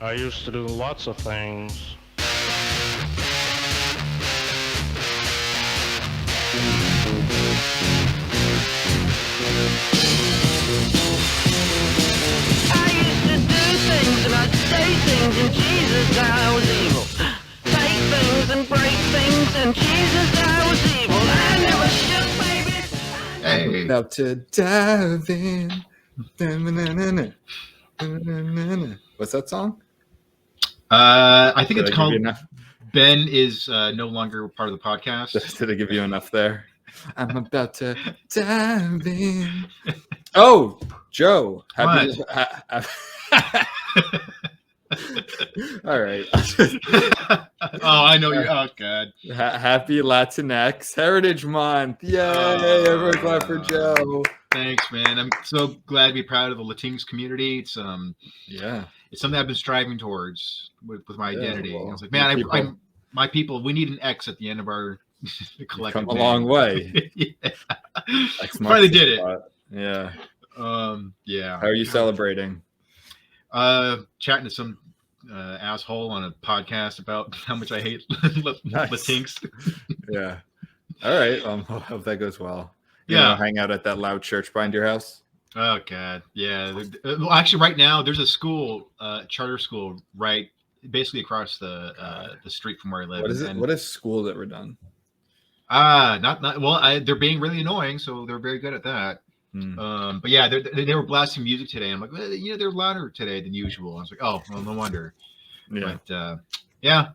I used to do lots of things. I used to do things and I'd say things and Jesus, I was evil. Take things and break things and Jesus, I was evil. I never shook, baby. Hey, About to dive in. What's that song? I think Did it's I give you called enough? Ben is no longer part of the podcast. Did I give you enough there? I'm about to dive in. Oh, Joe. Happy. All right. Oh, I know you. Oh, God. Happy Latinx Heritage Month. Yay. Everyone clap for Joe. Thanks, man. I'm so glad to be proud of the Latinx community. It's Yeah. it's something I've been striving towards with my identity. well, I was like, man, people- my people, we need an X at the end of our collective Come a name. long way. Yeah. X marks Finally the did it. spot. Yeah. Yeah. How are you celebrating? Chatting to some asshole on a podcast about how much I hate Nice. Latinx. Yeah. All right. I hope that goes well. You Yeah. know, hang out at that loud church behind your house. Oh, God. Yeah. Well, actually, right now there's a school, charter school, right, basically across the street from where I live. What is it? And, What is school that we're done? not well. They're being really annoying, so they're very good at that. But yeah, they were blasting music today. I'm like, well, you know, they're louder today than usual. I was like, oh, well, no wonder. Yeah. But yeah.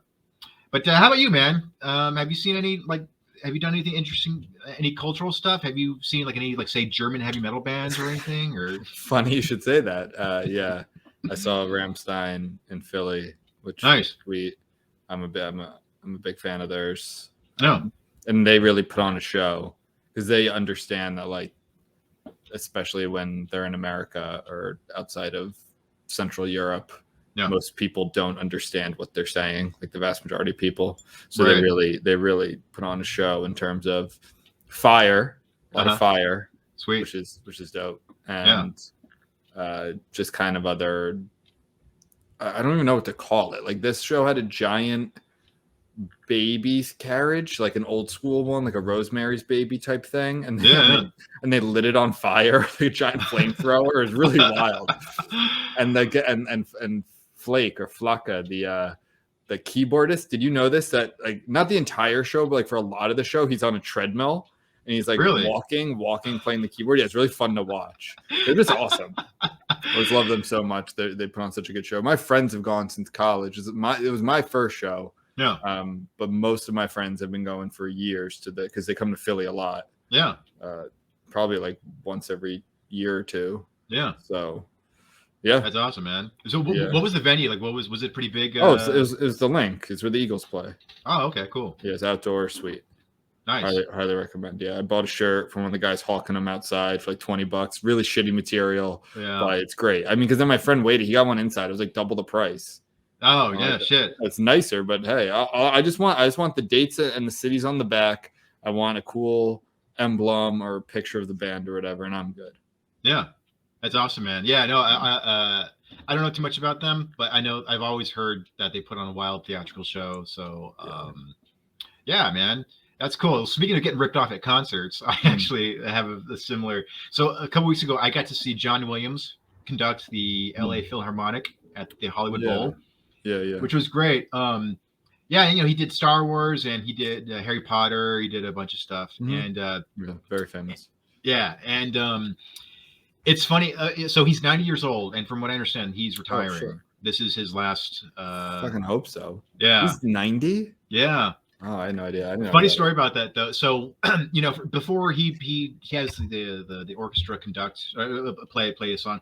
But how about you, man? Have you seen any have you done anything interesting? Any cultural stuff? Have you seen any say German heavy metal bands or anything? Or Funny you should say that. Yeah, I saw Rammstein in Philly, which nice. I'm a big fan of theirs. No. And they really put on a show because they understand that, especially when they're in America or outside of Central Europe, most people don't understand what they're saying, like the vast majority of people. So right. they really put on a show in terms of fire, a lot of fire, sweet, which is dope, and just kind of other. I don't even know what to call it. Like this show had a giant baby's carriage, like an old school one, like a Rosemary's Baby type thing, and they lit it on fire, like a giant flamethrower. It was really wild. And Flake or Flaka, the keyboardist, did you know this? That not the entire show, but for a lot of the show, he's on a treadmill and he's really? walking, playing the keyboard. Yeah, it's really fun to watch. They're just awesome. I always love them so much. They put on such a good show. My friends have gone since college. It was my first show. Yeah. But most of my friends have been going for years because they come to Philly a lot. Yeah. Probably once every year or two. Yeah. So, yeah. That's awesome, man. So, what was the venue? Was it pretty big? It was the Link. It's where the Eagles play. Oh, okay, cool. Yeah, it's outdoor suite. Nice. Highly recommend. Yeah, I bought a shirt from one of the guys hawking them outside for $20. Really shitty material. Yeah. But it's great. I mean, because then my friend waited. He got one inside. It was double the price. Oh yeah, shit. It's nicer, but hey, I just want the dates and the cities on the back. I want a cool emblem or picture of the band or whatever, and I'm good. Yeah, that's awesome, man. Yeah, no, I don't know too much about them, but I know I've always heard that they put on a wild theatrical show. So, yeah, man, that's cool. Speaking of getting ripped off at concerts, I actually have a similar. So a couple weeks ago, I got to see John Williams conduct the LA Philharmonic at the Hollywood Bowl. Yeah. Which was great. Yeah, he did Star Wars and he did Harry Potter. He did a bunch of stuff, and very famous. Yeah, and it's funny. So he's 90 years old, and from what I understand, he's retiring. Oh, sure. This is his last. Fucking hope so. Yeah, he's 90. Yeah. Oh, I had no idea. Funny story about that though. So before he has the orchestra conduct play a song.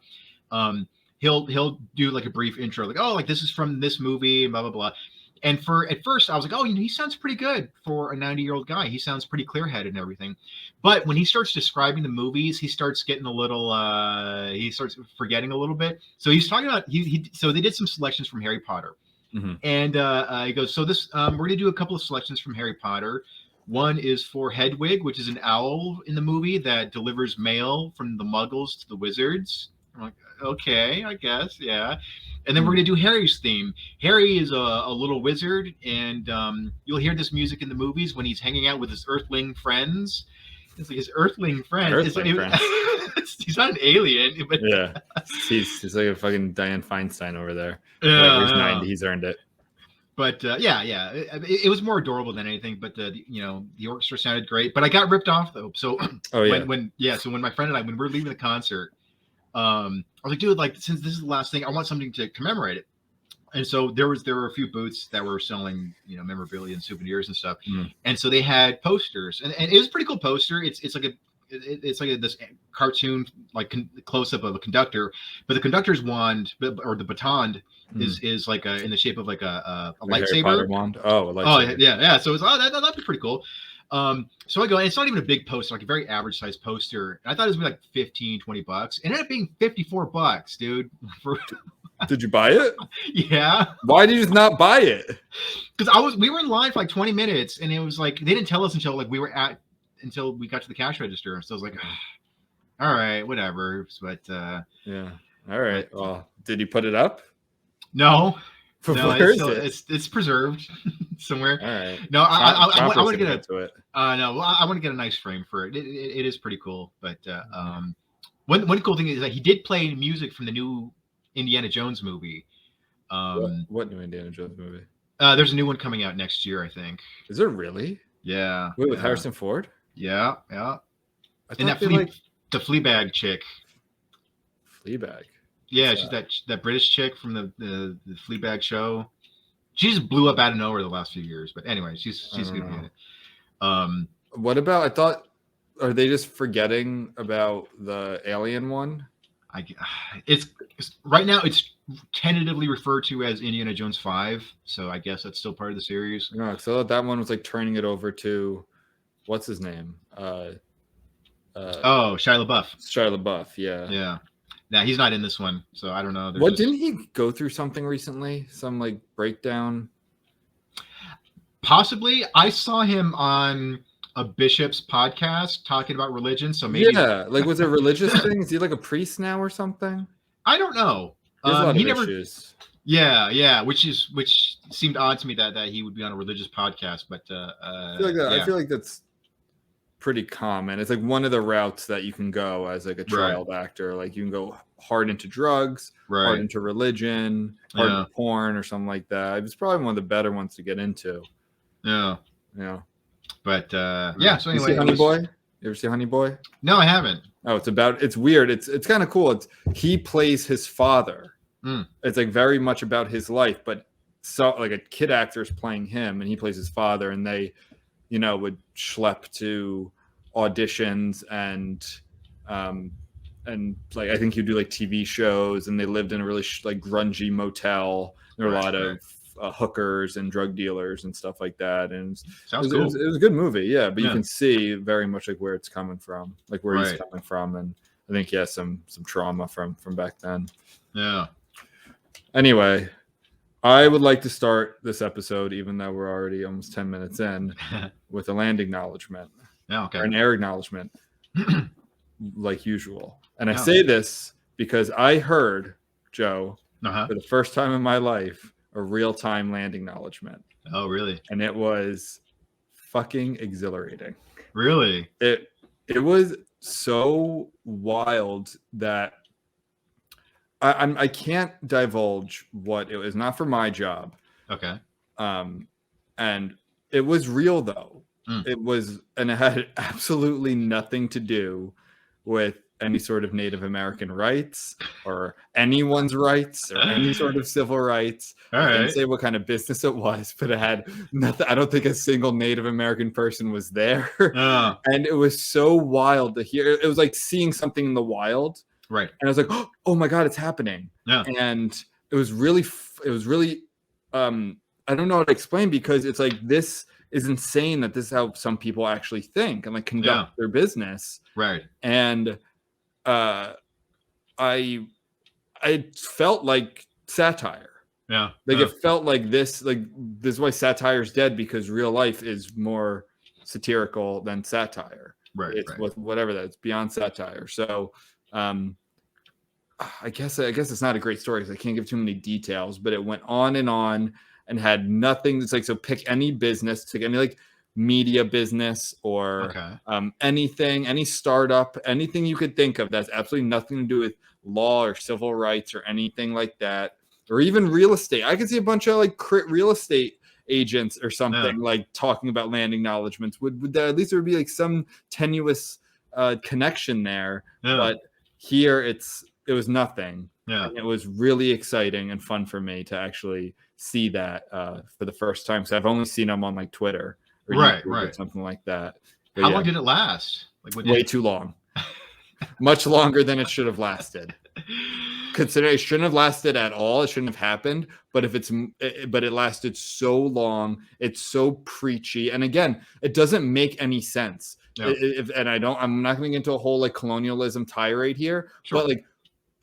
He'll do a brief intro, this is from this movie and blah blah blah. And at first I was like, oh, he sounds pretty good for a 90-year-old guy. He sounds pretty clear-headed and everything. But when he starts describing the movies, he starts getting a little he starts forgetting a little bit. So he's talking about so they did some selections from Harry Potter. Mm-hmm. And he goes, so this we're gonna do a couple of selections from Harry Potter. One is for Hedwig, which is an owl in the movie that delivers mail from the Muggles to the Wizards. I'm like, okay, I guess, yeah. And then we're gonna do Harry's theme. Harry is a little wizard, and you'll hear this music in the movies when he's hanging out with his Earthling friends. It's like his Earthling friend. He's not an alien, but Yeah, he's like a fucking Diane Feinstein over there. Yeah, he's 90. He's earned it. But yeah, it was more adorable than anything. But the orchestra sounded great. But I got ripped off though. So so when my friend and I, when we're leaving the concert, I was like, dude, like since this is the last thing, I want something to commemorate it. And so there were a few booths that were selling, memorabilia and souvenirs and stuff. And so they had posters, and it was a pretty cool poster. It's like this cartoon, like close up of a conductor, but the conductor's wand or the baton is like in the shape of like a lightsaber wand. Oh, a lightsaber. Oh yeah. So it's that'd be pretty cool. So I go, and it's not even a big poster, like a very average size poster. I thought it was gonna be like $15-$20. It ended up being $54, dude. Did you buy it? Yeah. Why did you just not buy it? Because we were in line for like 20 minutes, and it was like they didn't tell us until we got to the cash register. So I was like, all right, whatever. But yeah, all right. Well, did you put it up? No. Where is it? It's preserved somewhere. All right. No, I want to get I want to get a nice frame for it. It is pretty cool. But one cool thing is that he did play music from the new Indiana Jones movie. What new Indiana Jones movie? There's a new one coming out next year, I think. Is there really? Yeah. Wait, with Harrison Ford? Yeah. And that the Fleabag chick. Fleabag. Yeah, she's that British chick from the Fleabag show. She just blew up out of nowhere the last few years. But anyway, she's good in it. What about? Are they just forgetting about the Alien one? It's right now. It's tentatively referred to as Indiana Jones 5, so I guess that's still part of the series. No, so that one was like turning it over to what's his name? Shia LaBeouf. Shia LaBeouf, yeah. Yeah. Now he's not in this one, so I don't know. Didn't he go through something recently? Some like breakdown? Possibly. I saw him on a bishop's podcast talking about religion, so maybe like was it a religious thing? Is he like a priest now or something? I don't know. There's a lot of issues. Yeah, which seemed odd to me that he would be on a religious podcast, but I feel like that's pretty common. It's like one of the routes that you can go as like a child actor. Like you can go hard into drugs, hard into religion, hard into porn or something like that. It's probably one of the better ones to get into. Yeah. But so anyway, you see Honey Boy? You ever see Honey Boy? No, I haven't. Oh, it's weird. It's kind of cool. He plays his father. It's like very much about his life, but so like a kid actor is playing him and he plays his father, and they would schlep to auditions and like I think he'd do like TV shows, and they lived in a really like grungy motel. There were a lot of hookers and drug dealers and stuff like that, and sounds cool. It was a good movie, yeah. But you can see very much like where it's coming from, like where he's coming from, and I think he has some trauma from back then. Yeah. Anyway, I would like to start this episode, even though we're already almost 10 minutes in, with a land acknowledgement. Yeah, okay. Or an air acknowledgement, like usual. And I say this because I heard, Joe, for the first time in my life, a real-time land acknowledgement. Oh, really? And it was fucking exhilarating. Really? It was so wild that I can't divulge what it was. Not for my job. Okay. And it was real though. It had absolutely nothing to do with any sort of Native American rights or anyone's rights or any sort of civil rights. I didn't say what kind of business it was, but it had nothing. I don't think a single Native American person was there. And it was so wild to hear. It was like seeing something in the wild. Right. And I was like, oh my God, it's happening. Yeah. And it was really, I don't know how to explain, because it's like, this is insane that this is how some people actually think and like conduct their business. Right. And I felt like satire. Yeah. Like it felt like this is why satire is dead, because real life is more satirical than satire. Right. It's whatever that, it's beyond satire. So, I guess it's not a great story because I can't give too many details, but it went on and had nothing. That's like, so pick any business, take any like media business or anything, any startup, anything you could think of that's absolutely nothing to do with law or civil rights or anything like that, or even real estate. I could see a bunch of like real estate agents or something like talking about land acknowledgements. Would that, at least there would be like some tenuous connection there, but here it was nothing. And it was really exciting and fun for me to actually see that for the first time. So I've only seen them on like Twitter or YouTube or something like that. But how long did it last? Like way too long. Much longer than it should have lasted. Considering it shouldn't have lasted at all, it shouldn't have happened. But it lasted so long. It's so preachy, and again, it doesn't make any sense. I'm not going to get into a whole like colonialism tirade here, but like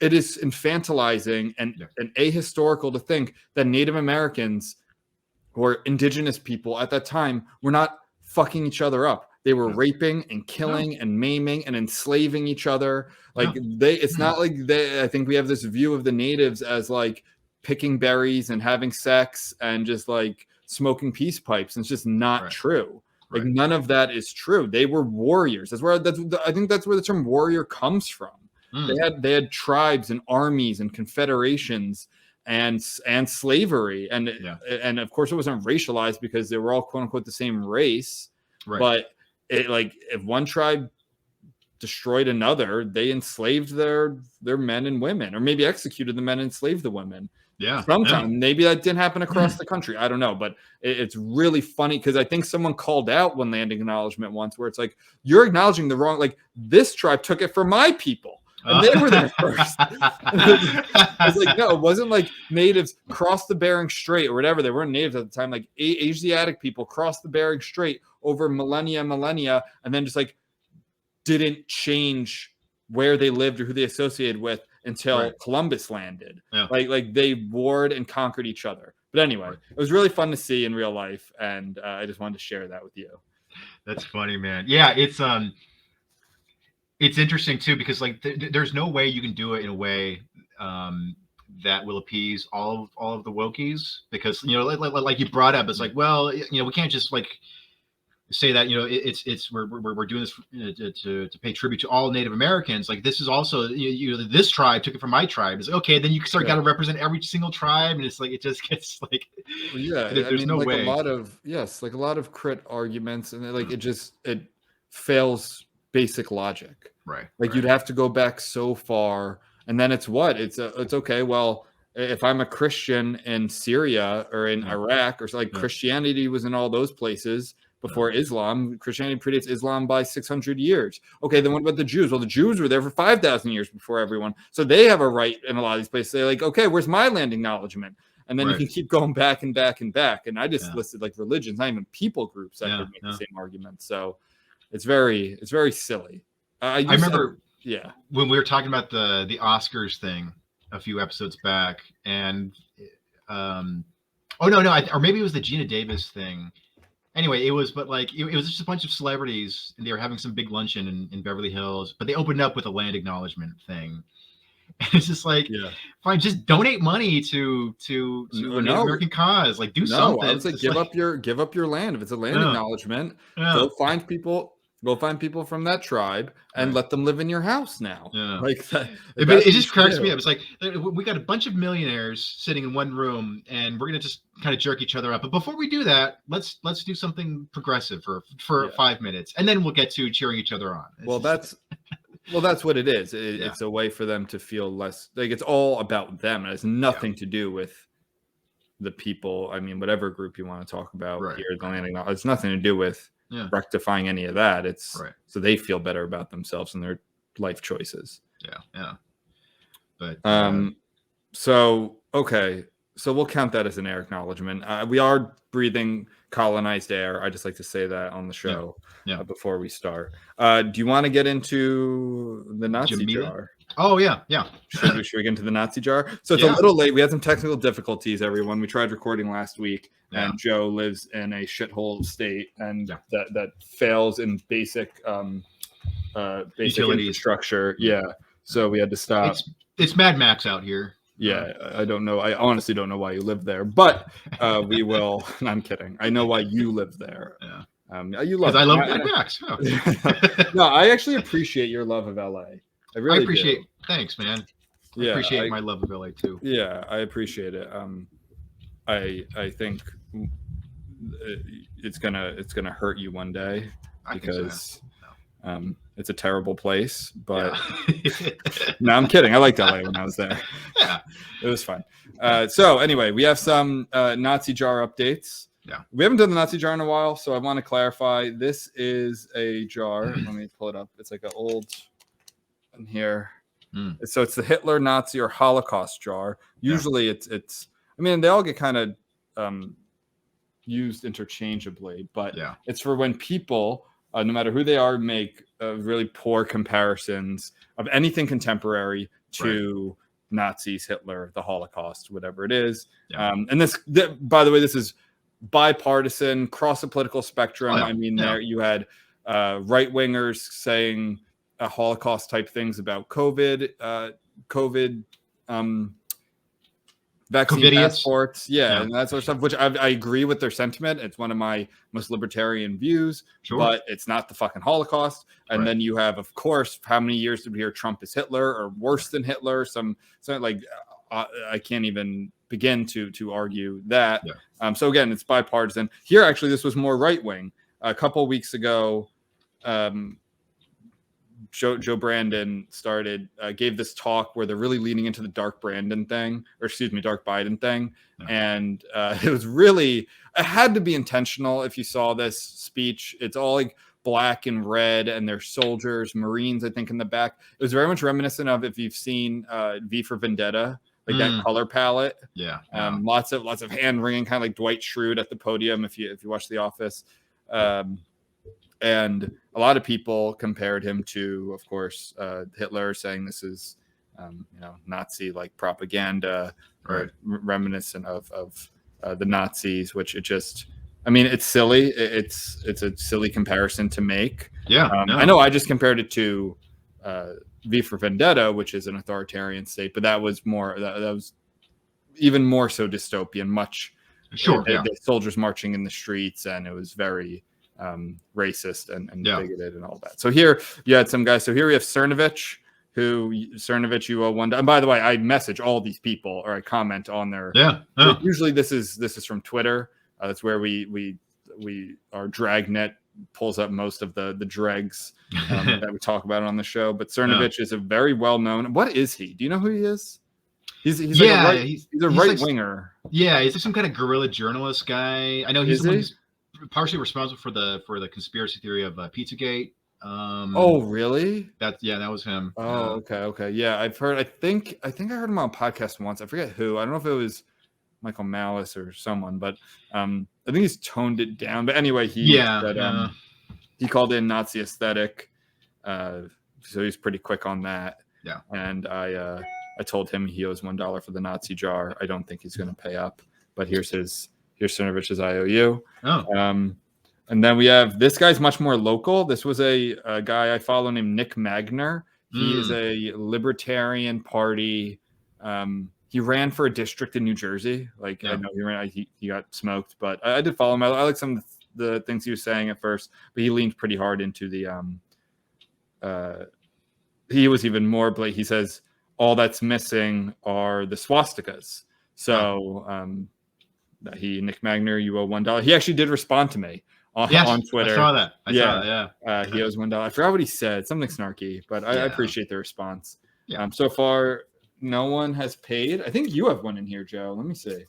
it is infantilizing and ahistorical to think that Native Americans or indigenous people at that time were not fucking each other up. They were raping and killing and maiming and enslaving each other. Like it's not like I think we have this view of the natives as like picking berries and having sex and just like smoking peace pipes. And it's just not true. Like none of that is true. They were warriors. I think that's where the term warrior comes from. They had tribes and armies and confederations and slavery. And of course it wasn't racialized because they were all quote unquote the same race. But it, like, if one tribe destroyed another, they enslaved their men and women, or maybe executed the men and enslaved the women. Sometimes maybe that didn't happen across the country. I don't know, but it's really funny because I think someone called out one land acknowledgement once where it's like, you're acknowledging the wrong, like this tribe took it from my people. And they were there first. I was like, no, it wasn't like natives crossed the Bering Strait or whatever. They weren't natives at the time. Like Asiatic people crossed the Bering Strait over millennia, and then just like didn't change where they lived or who they associated with until Columbus landed. Like they warred and conquered each other. But anyway, it was really fun to see in real life, and I just wanted to share that with you. That's funny, man. Yeah, it's interesting too because like there's no way you can do it in a way that will appease all of the wokies, because like you brought up, it's like, well, we can't just like say that we're doing this to pay tribute to all Native Americans. Like this is also this tribe took it from my tribe. It's like, okay, then you got to represent every single tribe, and it's like it just gets like there's no way. A lot of crit arguments, and like it fails basic logic, like you'd have to go back so far, and then it's okay, well, if I'm a Christian in Syria or in Iraq or like Christianity was in all those places before Islam. Christianity predates Islam by 600 years. Okay, then what about the Jews? Well, the Jews were there for 5,000 years before everyone, so they have a right in a lot of these places. They're like, okay, where's my land acknowledgement? And then you can keep going back and back and back, and I just listed like religions, not even people groups that could make the same argument. So it's very silly. I remember when we were talking about the Oscars thing a few episodes back, and or maybe it was the Gina Davis thing. Anyway, it was just a bunch of celebrities, and they were having some big luncheon in Beverly Hills, but they opened up with a land acknowledgement thing. And it's just like, fine, just donate money to a Native American cause, like do something. I was like, give up your land. If it's a land acknowledgement, go find people from that tribe and let them live in your house now. Like that. It just cracks me up. It's like we got a bunch of millionaires sitting in one room, and we're gonna just kind of jerk each other up. But before we do that, let's do something progressive for 5 minutes, and then we'll get to cheering each other on. That's what it is. It's a way for them to feel less like it's all about them. It has nothing to do with the people. I mean, whatever group you want to talk about here, the land acknowledgement, it's nothing to do with rectifying any of that. It's so they feel better about themselves and their life choices. But so we'll count that as an air acknowledgement. We are breathing colonized air. I just like to say that on the show before we start. Do you want to get into the Nazi jar? Oh yeah. Should we get into the Nazi jar? So it's a little late. We had some technical difficulties, everyone. We tried recording last week, and Joe lives in a shithole state, and that fails in basic utilities infrastructure. So we had to stop. It's Mad Max out here. Yeah, I don't know. I honestly don't know why you live there, but we will. I'm kidding. I know why you live there. Yeah. You love Because I love Mad Max. Oh. No, I actually appreciate your love of LA. I really appreciate. do. Thanks, man. I Yeah, appreciate my love of LA too. Yeah, I appreciate it. I think it's gonna hurt you one day because it's a terrible place. But no, I'm kidding. I liked LA when I was there. Yeah, it was fun. So anyway, we have some Nazi jar updates. Yeah, we haven't done the Nazi jar in a while, so I want to clarify. This is a jar. Let me pull it up. It's like an old in here. So it's the Hitler, Nazi, or Holocaust jar. Usually, it's. I mean, they all get kind of used interchangeably, but it's for when people, no matter who they are, make really poor comparisons of anything contemporary to Nazis, Hitler, the Holocaust, whatever it is. And this, by the way, this is bipartisan, cross the political spectrum. I mean, there you had right wingers saying Holocaust type things about COVID vaccine passports, and that sort of stuff, which I agree with their sentiment. It's one of my most libertarian views, but it's not the fucking Holocaust. And then you have, of course, how many years did we hear Trump is Hitler or worse than Hitler? Some like I can't even begin to argue that. So again, it's bipartisan. Here, actually, this was more right wing. A couple of weeks ago, Joe Brandon gave this talk where they're really leaning into the Dark Biden thing. And it was really, it had to be intentional. If you saw this speech, it's all like black and red, and there's soldiers, Marines, I think, in the back. It was very much reminiscent of, if you've seen V for Vendetta, like that color palette. Lots of hand wringing, kind of like Dwight Schrute at the podium. If you watch The Office. And a lot of people compared him to, of course, Hitler, saying this is, Nazi like propaganda, or reminiscent of the Nazis. Which it just, I mean, it's silly. It's a silly comparison to make. I know. I just compared it to V for Vendetta, which is an authoritarian state, but that was more. That was even more so dystopian. Much. The soldiers marching in the streets, and it was very racist and bigoted and all that. So here you had some guys. So here we have Cernovich, you owe $1. And by the way, I message all these people, or I comment on their. Usually this is from Twitter. That's where our dragnet pulls up most of the dregs that we talk about on the show. But Cernovich is a very well known. What is he? Do you know who he is? He's a right winger. He's like some kind of guerrilla journalist guy. I know he's partially responsible for the conspiracy theory of Pizzagate. Oh, really? That was him. Oh, okay. Yeah, I've heard. I think I heard him on a podcast once. I forget who. I don't know if it was Michael Malice or someone, but I think he's toned it down. But anyway, he called in Nazi aesthetic, so he's pretty quick on that. And I told him he owes $1 for the Nazi jar. I don't think he's going to pay up, but here's Cernovich's IOU. And then we have, this guy's much more local. This was a guy I follow named Nick Magner. He is a Libertarian Party. He ran for a district in New Jersey. I know he got smoked, but I did follow him. I like some of the things he was saying at first, but he leaned pretty hard into he was even more blatant. He says, all that's missing are the swastikas. So Nick Magner, you owe $1. He actually did respond to me on Twitter. I saw that. He owes $1. I forgot what he said. Something snarky, but I appreciate the response. So far, no one has paid. I think you have one in here, Joe. Let me see.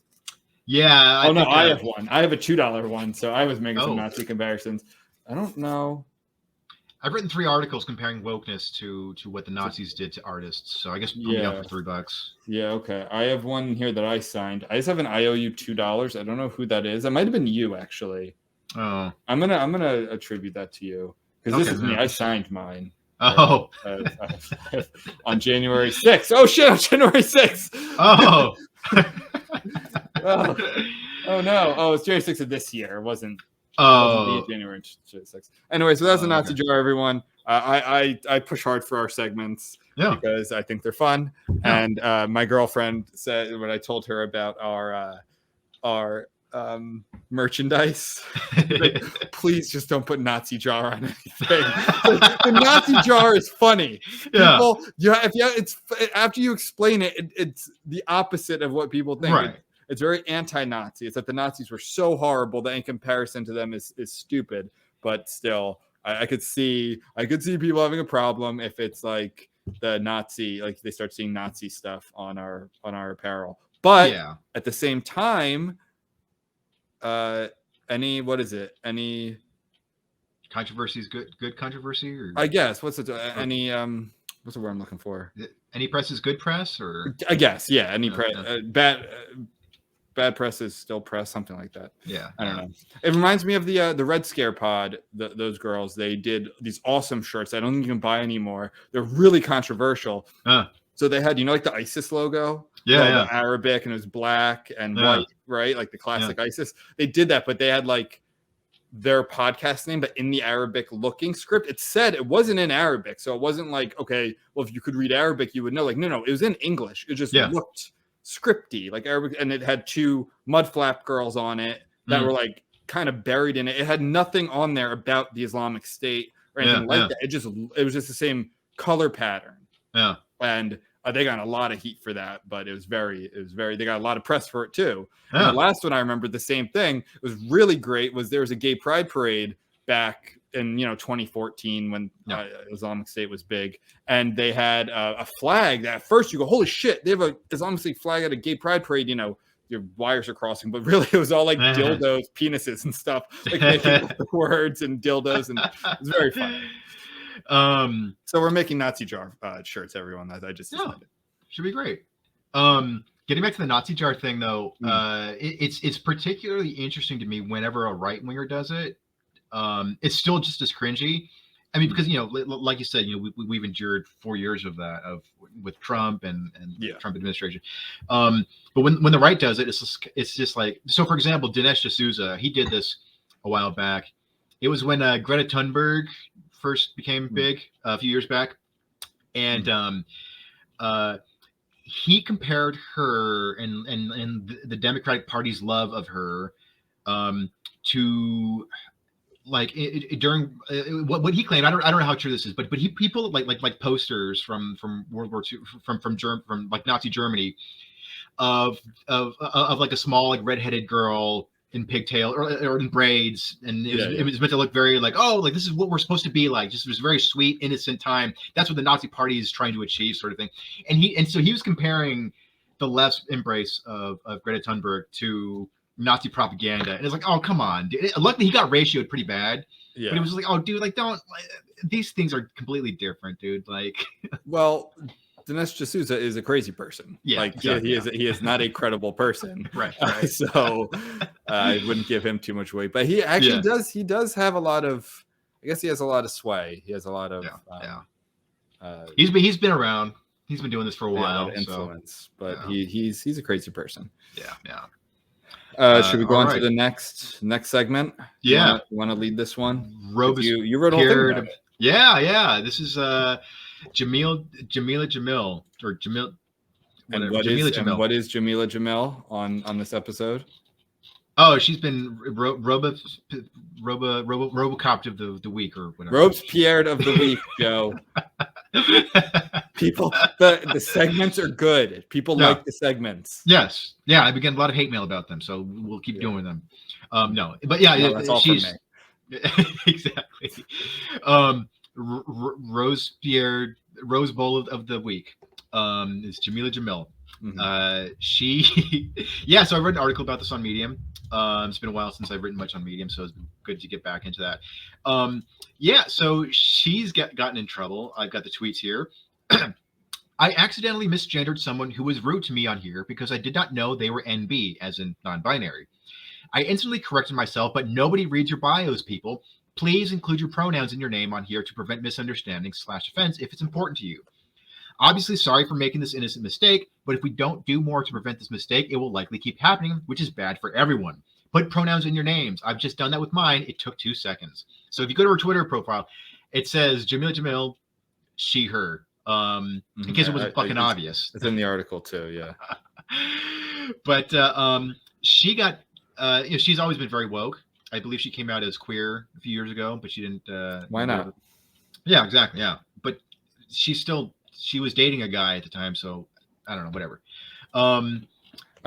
I have one. I have a $2 one. So I was making some Nazi comparisons. I don't know. I've written 3 articles comparing wokeness to what the Nazis did to artists. So I guess put me up for $3. Yeah, okay. I have one here that I signed. I just have an IOU $2. I don't know who that is. That might have been you, actually. Oh. I'm gonna attribute that to you, because this is me. I signed mine. Oh. On January 6th. Oh shit! On January 6th. Oh. Oh no! Oh, it's January 6th of this year. It wasn't. Oh, January 6th. Anyway, so that's a Nazi jar, everyone. I push hard for our segments because I think they're fun. Yeah. And my girlfriend said when I told her about our merchandise, like, please just don't put Nazi jar on anything. The Nazi jar is funny. People, it's after you explain it, it's the opposite of what people think. Right. It's very anti-Nazi. It's that the Nazis were so horrible that in comparison to them is stupid. But still, I could see people having a problem if it's like the Nazi, like they start seeing Nazi stuff on our apparel. But at the same time, any controversy is good controversy, or I guess what's the word I'm looking for? Any press is good press, or I guess any press bad press is still press, something like that. I don't know. It reminds me of the Red Scare pod. Those girls, they did these awesome shirts I don't think you can buy anymore. They're really controversial. So they had, like the ISIS logo, the Arabic, and it was black and white, right? Like the classic ISIS. They did that, but they had like their podcast name, but in the Arabic looking script, it said it wasn't in Arabic. So it wasn't like, okay, well, if you could read Arabic, you would know. Like, no, it was in English. It just looked scripty, like Arabic, and it had 2 mud flap girls on it that were like kind of buried in it. It had nothing on there about the Islamic State or anything like that. It was just the same color pattern. And they got a lot of heat for that, but it was very, they got a lot of press for it too. And the last one I remember, the same thing, it was really great, was there was a gay pride parade back in 2014 when Islamic State was big, and they had a flag that at first you go, holy shit, they have a Islamic State flag at a gay pride parade, your wires are crossing, but really it was all like dildos, penises and stuff, like making up the words and dildos, and it was very funny. So we're making Nazi jar shirts, everyone. I just decided. Should be great. Getting back to the Nazi jar thing, though, it's particularly interesting to me whenever a right winger does it. It's still just as cringy. I mean, because like you said, we've endured 4 years of that with Trump and Trump administration. But when the right does it, it's just like, so. For example, Dinesh D'Souza, he did this a while back. It was when Greta Thunberg first became big a few years back, and he compared her and the Democratic Party's love of her to like during what he claimed. I don't know how true this is, but people like posters from World War II from like Nazi Germany of like a small like redheaded girl in pigtail or in braids, and it was meant to look very like, oh, like this is what we're supposed to be like. Just it was very sweet, innocent time. That's what the Nazi Party is trying to achieve, sort of thing. And so he was comparing the left's embrace of Greta Thunberg to Nazi propaganda, and it's like, oh, come on, dude. Luckily he got ratioed pretty bad, but it was like, oh, dude, like don't. These things are completely different, dude. Like, well, Dinesh D'Souza is a crazy person. He is not a credible person. Right. So I wouldn't give him too much weight, but he actually does. He does have a lot of. I guess he has a lot of sway. He has a lot of. He's been around. He's been doing this for a while. Influence, but he's a crazy person. Yeah. Should we go on to the next segment? Yeah. You want to lead this one? You wrote a whole thing about it. Yeah. This is Jamila Jamil, or Jamil. And what is Jamila Jamil on this episode? Oh, she's been Robocopped of the week, or whatever. Robespierre of the week, Joe. People, the segments are good. People like the segments. Yes, I've been getting a lot of hate mail about them, so we'll keep doing them. No, but that's all she's from me. Exactly. Rose Bowl of the week is Jamila Jamil. So I read an article about this on Medium. It's been a while since I've written much on Medium, so it's good to get back into that. So she's gotten in trouble. I've got the tweets here. I accidentally misgendered someone who was rude to me on here because I did not know they were NB, as in non-binary. I instantly corrected myself, but nobody reads your bios, people. Please include your pronouns in your name on here to prevent misunderstandings/offense if it's important to you. Obviously, sorry for making this innocent mistake, but if we don't do more to prevent this mistake, it will likely keep happening, which is bad for everyone. Put pronouns in your names. I've just done that with mine. It took 2 seconds. So if you go to her Twitter profile, It says Jamila Jamil, she, her. In case it wasn't fucking obvious. It's in the article too, yeah. But she got, she's always been very woke. I believe she came out as queer a few years ago, but she didn't. Why not? Yeah, exactly. Yeah, but she was dating a guy at the time, so I don't know, whatever. I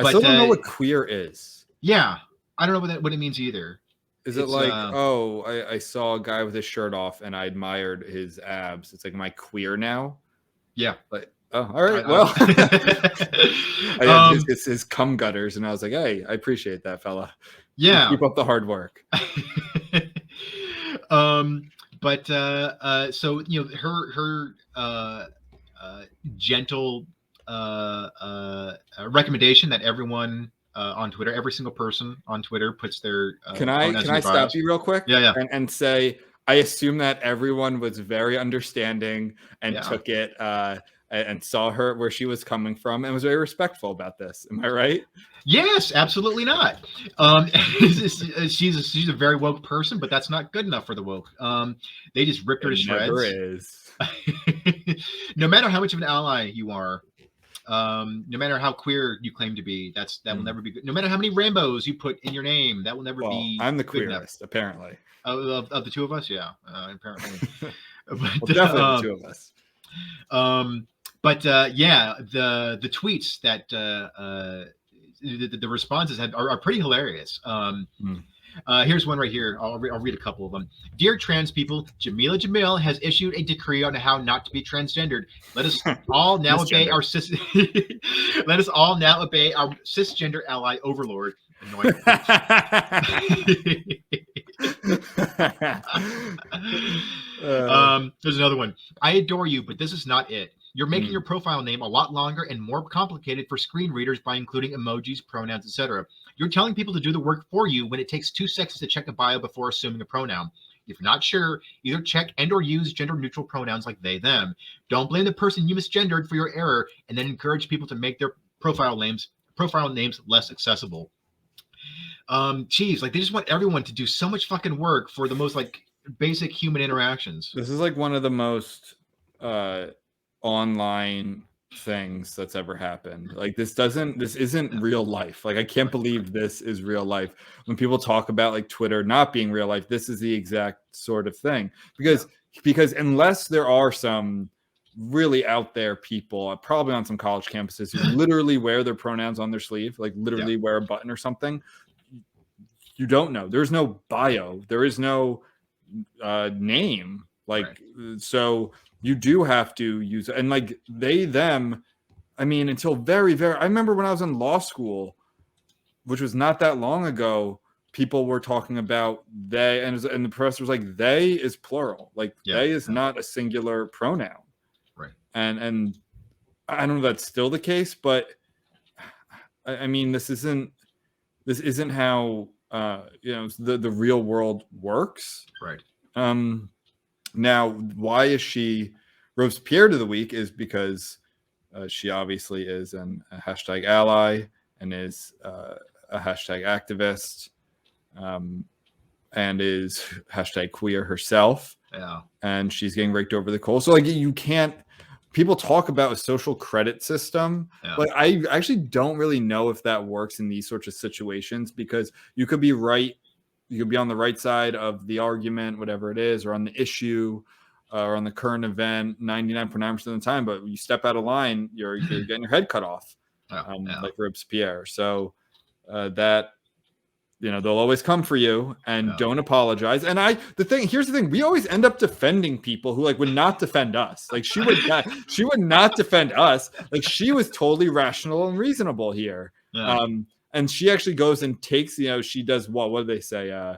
still don't know what queer is. Yeah, I don't know what it means either. Is it like, I saw a guy with his shirt off and I admired his abs? It's like, am I queer now? Yeah. Like, oh, all right. Well, I had his cum gutters, and I was like, hey, I appreciate that, fella. Yeah. Keep up the hard work. But so her gentle recommendation that everyone on Twitter, every single person on Twitter puts their can I stop you real quick? Yeah. And say, I assume that everyone was very understanding and took it and saw her where she was coming from and was very respectful about this. Am I right? Yes, absolutely not. She's a very woke person, but that's not good enough for the woke. They just ripped her to shreds. Never is. No matter how much of an ally you are, no matter how queer you claim to be, that will never be good. No matter how many rainbows you put in your name, that will never be. I'm the queerest, apparently. Of the two of us, yeah, apparently. But, definitely the two of us. But the tweets that the responses are pretty hilarious. Here's one right here. I'll read a couple of them. Dear trans people, Jamila Jamil has issued a decree on how not to be transgendered. Let us all now obey our Let us all now obey our cisgender ally overlord. Annoying. There's another one. I adore you, but this is not it. You're making your profile name a lot longer and more complicated for screen readers by including emojis, pronouns, etc. You're telling people to do the work for you when it takes 2 seconds to check a bio before assuming a pronoun. If you're not sure, either check and or use gender-neutral pronouns like they, them. Don't blame the person you misgendered for your error, and then encourage people to make their profile names less accessible. Geez, like they just want everyone to do so much fucking work for the most like basic human interactions. This is like one of the most online things that's ever happened. Like this isn't real life. Like I can't believe this is real life. When people talk about like Twitter not being real life, this is the exact sort of thing. Because unless there are some really out there people, probably on some college campuses, who literally wear their pronouns on their sleeve, like literally wear a button or something, you don't know. There's no bio. There is no name. Like so you do have to use it. And like they, them, I mean, until very, very, I remember when I was in law school, which was not that long ago, people were talking about they, and the professor was like, they is plural. Like they is not a singular pronoun. Right. And I don't know if that's still the case, but I mean, this isn't how, the real world works. Right. Now, why is she Robespierre of the week is because she obviously is a hashtag ally and is a hashtag activist and is hashtag queer herself. Yeah. And she's getting raked over the coals. So like you can't, people talk about a social credit system. Yeah. But I actually don't really know if that works in these sorts of situations, because you could be right. You could be on the right side of the argument, whatever it is, or on the issue, or on the current event 99.9% of the time. But you step out of line, you're getting your head cut off, like Robespierre. So that, they'll always come for you and don't apologize. And here's the thing, we always end up defending people who like would not defend us. Like she would not defend us. Like she was totally rational and reasonable here. Yeah. And she actually goes and takes, she does what do they say?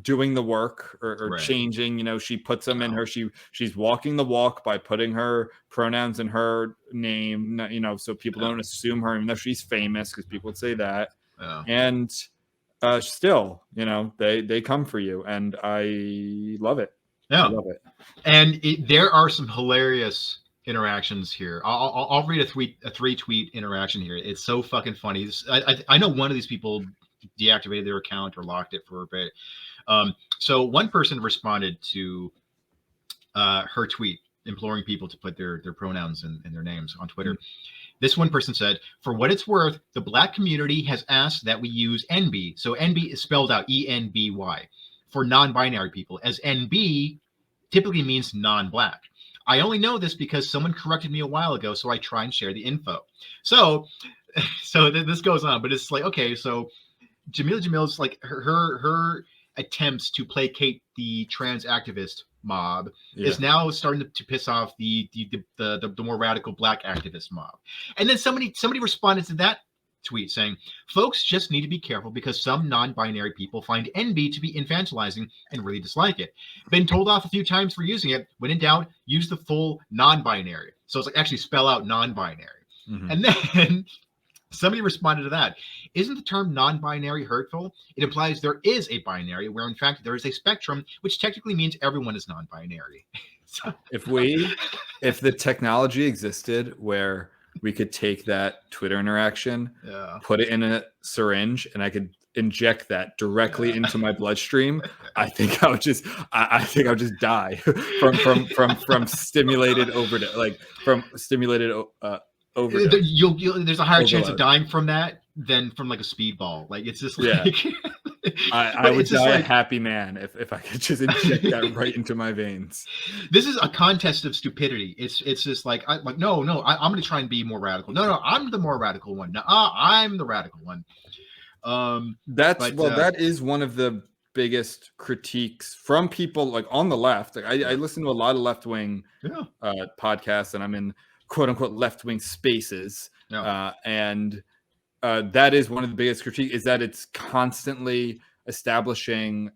Doing the work or changing, she puts them in her, she's walking the walk by putting her pronouns in her name, so people don't assume her, even though she's famous, because people would say that. Yeah. And still, they come for you, and I love it. Yeah. I love it. And there are some hilarious interactions here. I'll read a 3-tweet interaction here. It's so fucking funny. I know one of these people deactivated their account or locked it for a bit. So one person responded to her tweet imploring people to put their pronouns and their names on Twitter. This one person said, "For what it's worth, the Black community has asked that we use NB." So NB is spelled out ENBY for non-binary people, as NB typically means non-Black. I only know this because someone corrected me a while ago, so I try and share the info. So this goes on, but it's like, okay, so Jamil's like her attempts to placate the trans activist mob is now starting to piss off the more radical Black activist mob. And then somebody responded to that tweet saying, "Folks just need to be careful because some non-binary people find NB to be infantilizing and really dislike it. Been told off a few times for using it. When in doubt, use the full non-binary." So it's like actually spell out non-binary. And then somebody responded to that. "Isn't the term non-binary hurtful? It implies there is a binary where in fact there is a spectrum, which technically means everyone is non-binary." So, if the technology existed where we could take that Twitter interaction, put it in a syringe, and I could inject that directly into my bloodstream, I think I would just die from stimulated overdose, like from stimulated overdose. There's a higher chance of dying from that than from like a speedball. Like it's just like I would die a happy man if I could just inject that right into my veins. This is a contest of stupidity. It's just like I'm going to try and be more radical. No, I'm the more radical one. No, I'm the radical one. That is one of the biggest critiques from people like on the left. Like, I listen to a lot of left-wing podcasts, and I'm in quote unquote left-wing spaces. And that is one of the biggest critiques, is that it's constantly establishing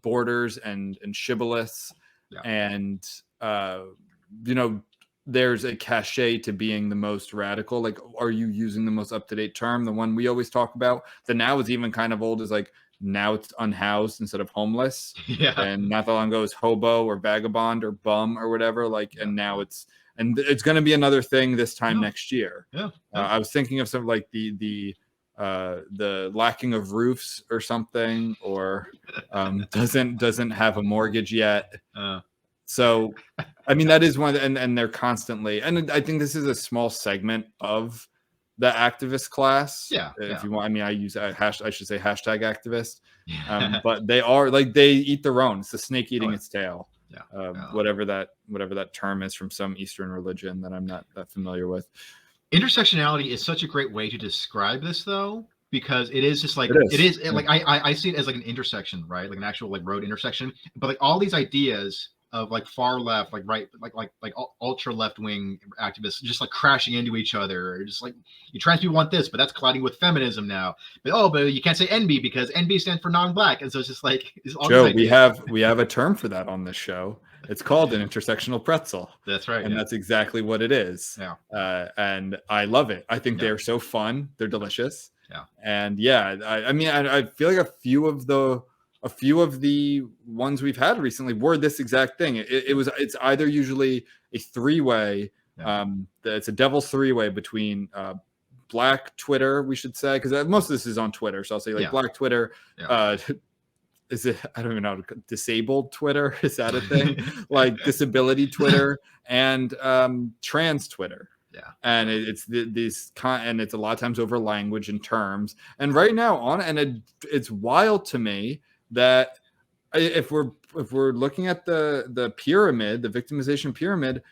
borders and shibboleths. And there's a cachet to being the most radical. Like, are you using the most up-to-date term? The one we always talk about that now is even kind of old is like, now it's unhoused instead of homeless. And not that long ago it was hobo or vagabond or bum or whatever. Like, and now it's going to be another thing this time next year. I was thinking of something like the lacking of roofs or something, or doesn't have a mortgage yet. So, I mean, that is one, and they're constantly, and I think this is a small segment of the activist class. If you want, I mean, I use I should say hashtag activist, but they are like, they eat their own. It's the snake eating its tail. Whatever that term is from some Eastern religion that I'm not that familiar with. Intersectionality is such a great way to describe this, though, because it is just like it is like I see it as like an intersection, right? Like an actual like road intersection. But like all these ideas of like far left, like right, like ultra left wing activists just like crashing into each other. Just like, you trans people want this, but that's colliding with feminism now. But you can't say NB because NB stands for non-Black, and so it's just like Joe, we have a term for that on this show. It's called an intersectional pretzel. That's right, and that's exactly what it is. And I love it. I think they're so fun. They're delicious. And I mean, I feel like a few of the ones we've had recently were this exact thing. It's either usually a three-way. It's a devil's three-way between Black Twitter, we should say, because most of this is on Twitter. So I'll say like Black Twitter. Is it? I don't even know. Disabled Twitter, is that a thing? Like disability Twitter and trans Twitter. And it's and it's a lot of times over language and terms. And right now it's wild to me that if we're looking at the pyramid, the victimization pyramid,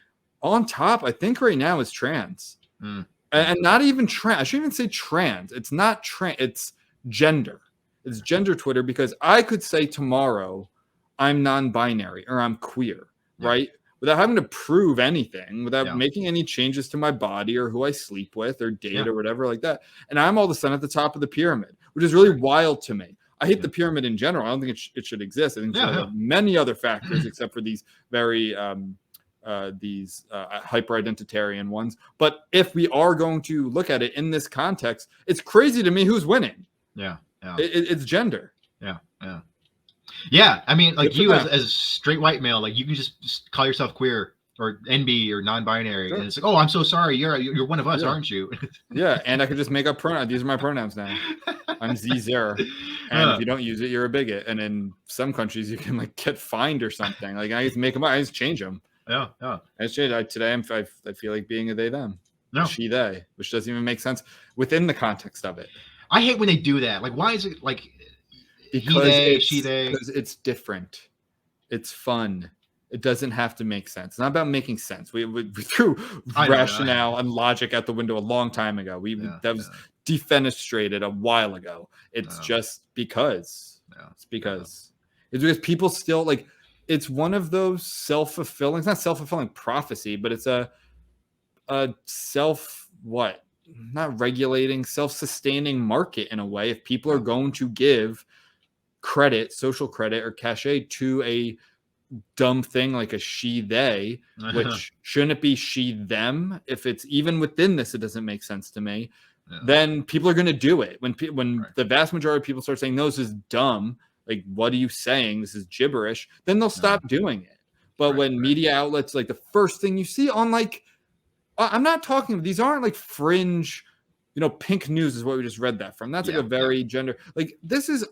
on top, I think right now is trans, and not even trans. I shouldn't even say trans. It's not trans. It's gender. It's gender Twitter, because I could say tomorrow I'm non-binary or I'm queer, right? Without having to prove anything, without making any changes to my body or who I sleep with or date or whatever like that. And I'm all of a sudden at the top of the pyramid, which is really wild to me. I hate the pyramid in general. I don't think it should exist. I think there are many other factors except for these very hyper-identitarian ones. But if we are going to look at it in this context, it's crazy to me who's winning. It's gender. I mean, like, you as straight white male, like, you can just call yourself queer or NB or non-binary, and it's like, oh, I'm so sorry, you're one of us, aren't you? And I could just make up pronouns. These are my pronouns now. I'm Z0. And if you don't use it, you're a bigot. And in some countries, you can like get fined or something. Like I just make them, I just change them. Yeah. I just change. Today, I feel like being a they them, she they, which doesn't even make sense within the context of it. I hate when they do that. Like, why is it like because he, they, she, they? Because it's different. It's fun. It doesn't have to make sense. It's not about making sense. We threw rationale and logic out the window a long time ago. That was defenestrated a while ago. It's just because. It's because people still like. It's one of those self-fulfilling. It's not self-fulfilling prophecy, but it's a not regulating, self-sustaining market in a way. If people are going to give credit, social credit, or cachet to a dumb thing like a she they, which shouldn't it be she them? If it's even within this, it doesn't make sense to me. Then people are going to do it. When the vast majority of people start saying, no, this is dumb, like, what are you saying? This is gibberish. Then they'll stop doing it. But when media outlets, like the first thing you see on, like, I'm not talking, these aren't like fringe, Pink News is what we just read that from. That's like a very gender, like this is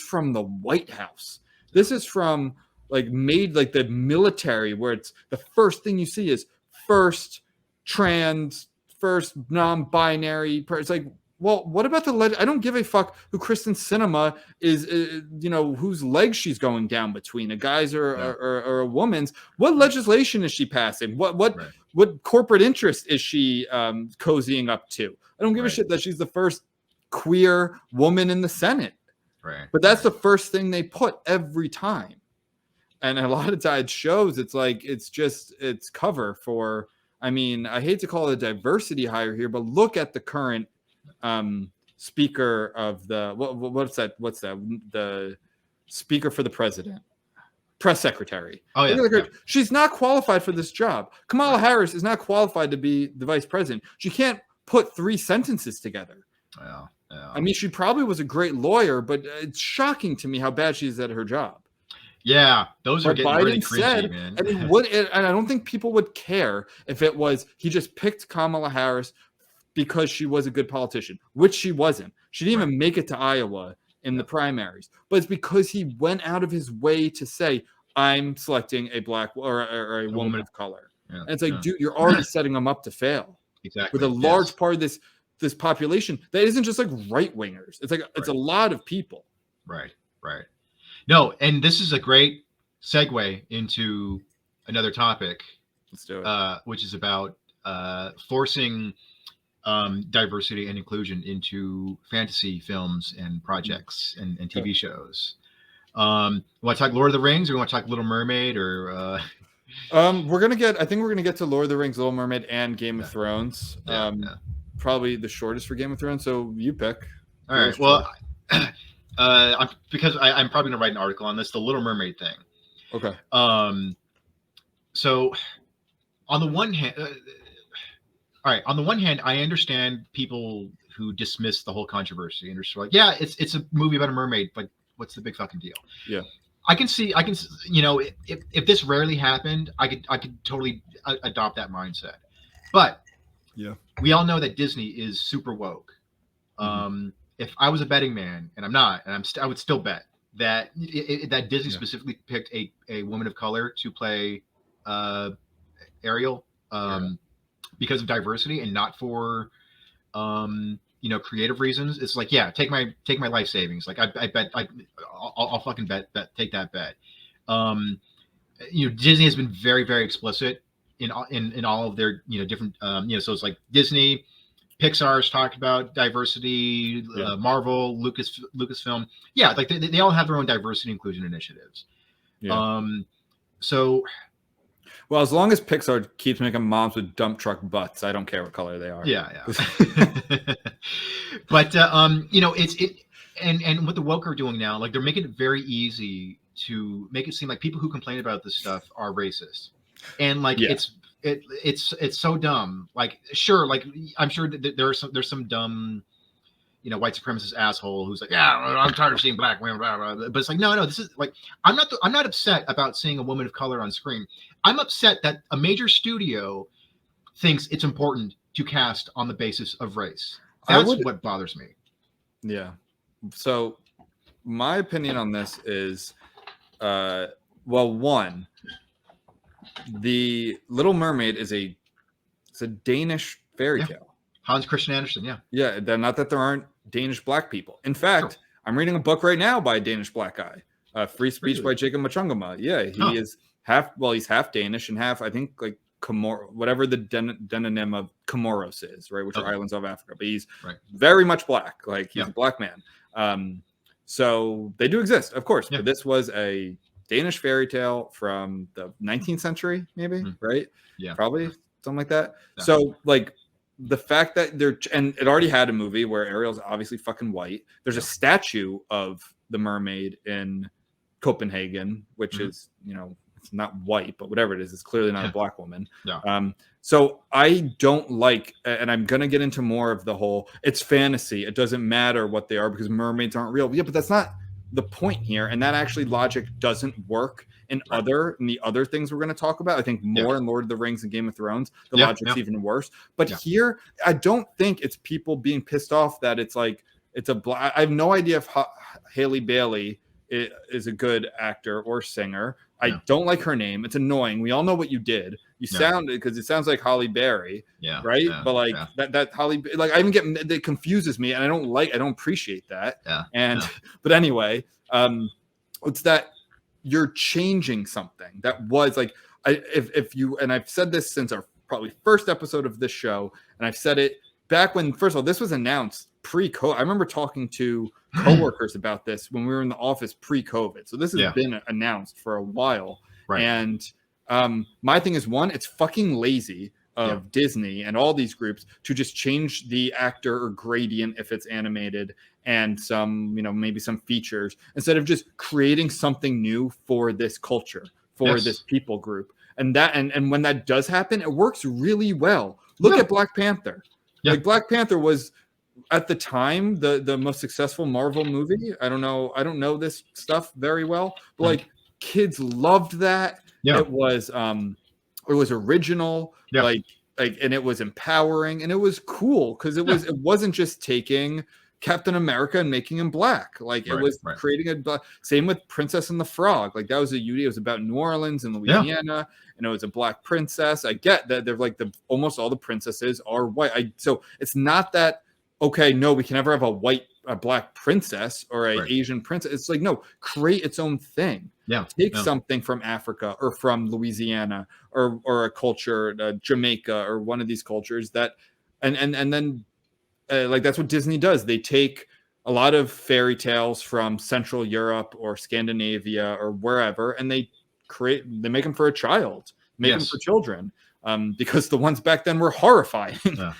from the White House. This is from like made like the military, where it's the first thing you see is first trans, first non-binary. It's like, well, what about I don't give a fuck who Kristen Sinema is, whose legs she's going down between, a guy's or a woman's. What legislation is she passing? What corporate interest is she cozying up to? I don't give a shit that she's the first queer woman in the Senate. Right. But that's the first thing they put every time. And a lot of times shows, it's like, it's cover for, I mean, I hate to call it a diversity hire here, but look at the current speaker of the, what's that? The speaker for the president, press secretary. Oh yeah. She's not qualified for this job. Kamala Harris is not qualified to be the vice president. She can't put 3 sentences together. Yeah. I mean, she probably was a great lawyer, but it's shocking to me how bad she is at her job. Yeah, those are getting Biden really cringy, man. And I don't think people would care if it was he just picked Kamala Harris because she was a good politician, which she wasn't. She didn't even make it to Iowa in the primaries, but it's because he went out of his way to say, I'm selecting a black or a woman of color. Yeah. And it's like, dude, you're already setting them up to fail. Exactly. With a large part of this population that isn't just like right wingers. It's like it's a lot of people. Right. No, and this is a great segue into another topic. Let's do it. Which is about forcing diversity and inclusion into fantasy films and projects and TV shows. You want to talk Lord of the Rings, or you want to talk Little Mermaid, or? I think we're gonna get to Lord of the Rings, Little Mermaid, and Game of Thrones. Probably the shortest for Game of Thrones. So you pick. All right. Well, because I'm probably gonna write an article on this, the Little Mermaid thing. Okay. So on the one hand, I understand people who dismiss the whole controversy and are sort of like, yeah, it's a movie about a mermaid, but what's the big fucking deal? Yeah. I can if this rarely happened, I could totally adopt that mindset. But we all know that Disney is super woke. If I was a betting man, and I'm not, and I would still bet that that Disney specifically picked a woman of color to play Ariel because of diversity and not for creative reasons. It's like, yeah, take my life savings. Like I bet I'll fucking take that bet. Disney has been very, very explicit in all of their different so it's like Disney, Pixar's talked about diversity, Marvel, Lucasfilm, like they all have their own diversity inclusion initiatives. So well, as long as Pixar keeps making moms with dump truck butts, I don't care what color they are. But it's and what the woke are doing now, like they're making it very easy to make it seem like people who complain about this stuff are racist, and like it's so dumb. Like, sure, like I'm sure that there's some dumb white supremacist asshole who's like, yeah, I'm tired of seeing black women, blah, blah, blah. But it's like, no, this is like, I'm not upset about seeing a woman of color on screen. I'm upset that a major studio thinks it's important to cast on the basis of race. That's what bothers me. Yeah. So my opinion on this is, well, one, the Little Mermaid it's a Danish fairy tale. Hans Christian Andersen, Yeah, not that there aren't Danish black people. In fact, I'm reading a book right now by a Danish black guy, Free Speech by Jacob Machungama. Yeah, he is he's half Danish and half, I think, like whatever the demonym of Comoros is, right, which are islands of Africa. But he's very much black, like he's a black man. So they do exist, of course. But this was a Danish fairy tale from the 19th century, maybe, right? Yeah, probably something like that. Yeah. So like the fact that and it already had a movie where Ariel's obviously fucking white. There's a statue of the mermaid in Copenhagen, which is, it's not white, but whatever it is, it's clearly not a black woman. So I don't like, and I'm going to get into more of the whole, it's fantasy. It doesn't matter what they are because mermaids aren't real. Yeah, but that's not the point here. And that actually logic doesn't work in the other things we're going to talk about. I think more in Lord of the Rings and Game of Thrones, the logic's even worse. But here, I don't think it's people being pissed off that it's like, it's a black. I have no idea if Haley Bailey is a good actor or singer. I don't like her name. It's annoying. We all know what you did. You sounded, because it sounds like Holly Berry, right? But like that Holly, like I even get, it confuses me, and I don't appreciate that. But anyway, it's that you're changing something that was like, if you, and I've said this since our probably first episode of this show, and I've said it back when, first of all, this was announced pre-COVID. I remember talking to coworkers about this when we were in the office pre-COVID. So this has been announced for a while. And my thing is, one, it's fucking lazy of Disney and all these groups to just change the actor or gradient if it's animated and some, maybe some features, instead of just creating something new for this culture, for this people group. And that, and when that does happen, it works really well. Look at Black Panther. Like Black Panther was at the time the most successful Marvel movie. I don't know this stuff very well, but like kids loved that. It was original, like and it was empowering and it was cool because it wasn't just taking Captain America and making him black. Like it was creating same with Princess and the Frog. Like that was it was about New Orleans and Louisiana, and it was a black princess. I get that they're like almost all the princesses are white. So it's not that, okay, no, we can never have a black princess or a Asian princess. It's like, no, create its own thing. Take something from Africa or from Louisiana or a culture, Jamaica or one of these cultures that, and then like that's what Disney does. They take a lot of fairy tales from Central Europe or Scandinavia or wherever, and they make them for a child, make them for children, because the ones back then were horrifying.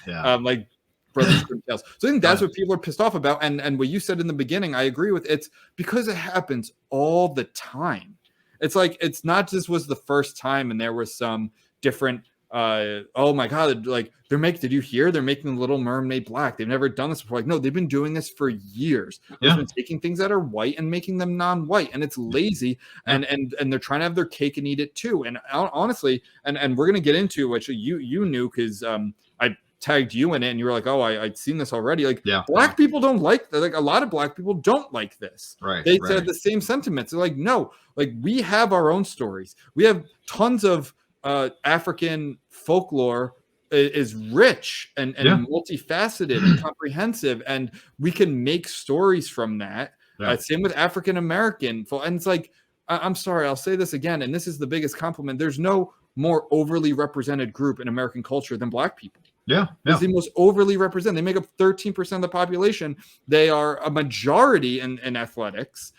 Like Brothers Grimm tales. So I think that's what people are pissed off about. And what you said in the beginning, I agree with. It's because it happens all the time. It's like, it's not just was the first time and there was some different, oh my God, like did you hear? They're making the Little Mermaid black. They've never done this before. Like, no, they've been doing this for years. They've been taking things that are white and making them non-white, and it's lazy. And they're trying to have their cake and eat it too. And honestly, and we're going to get into, which you knew, because I tagged you in it and you were like, oh, I'd seen this already. Like black people don't like that. Like a lot of black people don't like this. They said the same sentiments. They're like, no, like we have our own stories. We have tons of African folklore is rich and multifaceted and comprehensive, and we can make stories from that. Same with African American, and it's like, I'm sorry, I'll say this again, and this is the biggest compliment. There's no more overly represented group in American culture than black people. It's the most overly represented. They make up 13% of the population. They are a majority in athletics,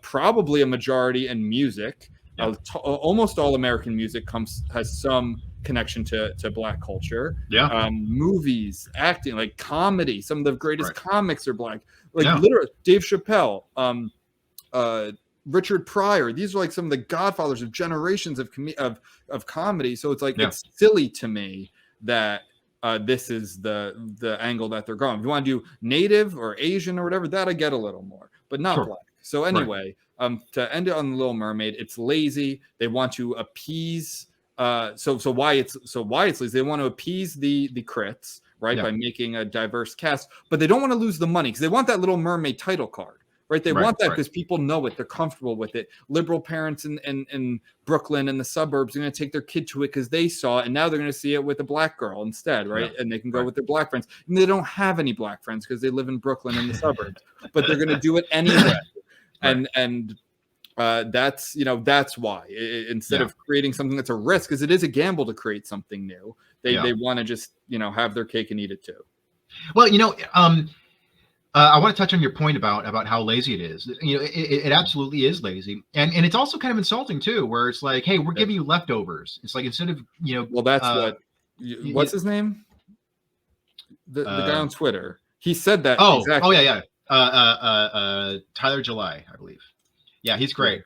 probably a majority in music. Almost all American music has some connection to black culture. Movies, acting, like comedy. Some of the greatest comics are black. Like literally, Dave Chappelle, Richard Pryor. These are like some of the godfathers of generations of comedy. So it's like it's silly to me that this is the angle that they're going. If you want to do native or Asian or whatever, that I get a little more, but not black. So anyway, to end it on the Little Mermaid, it's lazy. They want to appease. So why it's lazy? They want to appease the crits, right? Yeah. By making a diverse cast, but they don't want to lose the money because they want that Little Mermaid title card. Right, they want that because people know it. They're comfortable with it. Liberal parents in Brooklyn and the suburbs are going to take their kid to it because they saw it, and now they're going to see it with a black girl instead, right? And they can go with their black friends. And they don't have any black friends because they live in Brooklyn in the suburbs, but they're going to do it anyway. And that's that's why instead of creating something that's a risk, because it is a gamble to create something new, they want to just have their cake and eat it too. Well, I want to touch on your point about how lazy it is. It absolutely is lazy, and it's also kind of insulting too, where it's like, hey, we're giving you leftovers. It's like instead of well, that's what's his name? The guy on Twitter. He said that. Exactly. Tyler July, I believe. Yeah, he's great.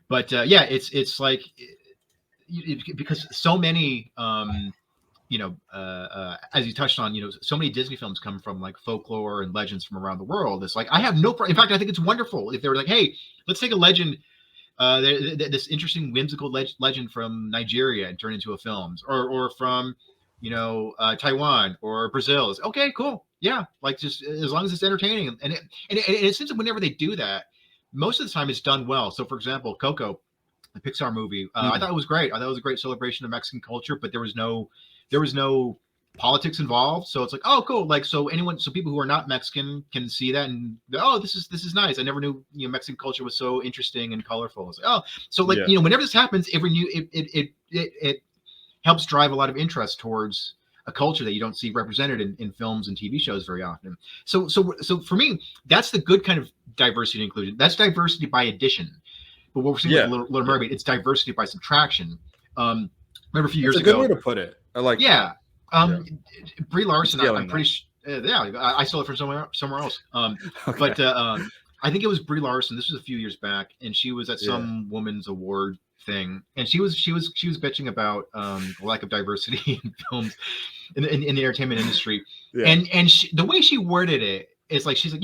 It's like because so many. As you touched on, so many Disney films come from like folklore and legends from around the world. It's like, I have no problem. In fact, I think it's wonderful if they were like, hey, let's take a legend, this interesting whimsical legend from Nigeria and turn it into a film, or from, Taiwan or Brazil. It's okay, cool. Yeah. Like just as long as it's entertaining. And it seems that whenever they do that, most of the time it's done well. So for example, Coco, the Pixar movie, I thought it was great. I thought it was a great celebration of Mexican culture, but there was no politics involved. So it's like, oh, cool. Like, so people who are not Mexican can see that and, oh, this is nice. I never knew, Mexican culture was so interesting and colorful. It's like, oh, so like, whenever this happens, it helps drive a lot of interest towards a culture that you don't see represented in films and TV shows very often. So for me, that's the good kind of diversity and inclusion. That's diversity by addition. But what we're seeing with Little Mermaid, it's diversity by subtraction. Remember a few years ago. It's a good way to put it. I like that. Brie Larson, I'm pretty sure. I stole it from somewhere else. But I think it was Brie Larson. This was a few years back, and she was at some woman's award thing, and she was bitching about lack of diversity in films in the entertainment industry. And the way she worded it is like, she's like,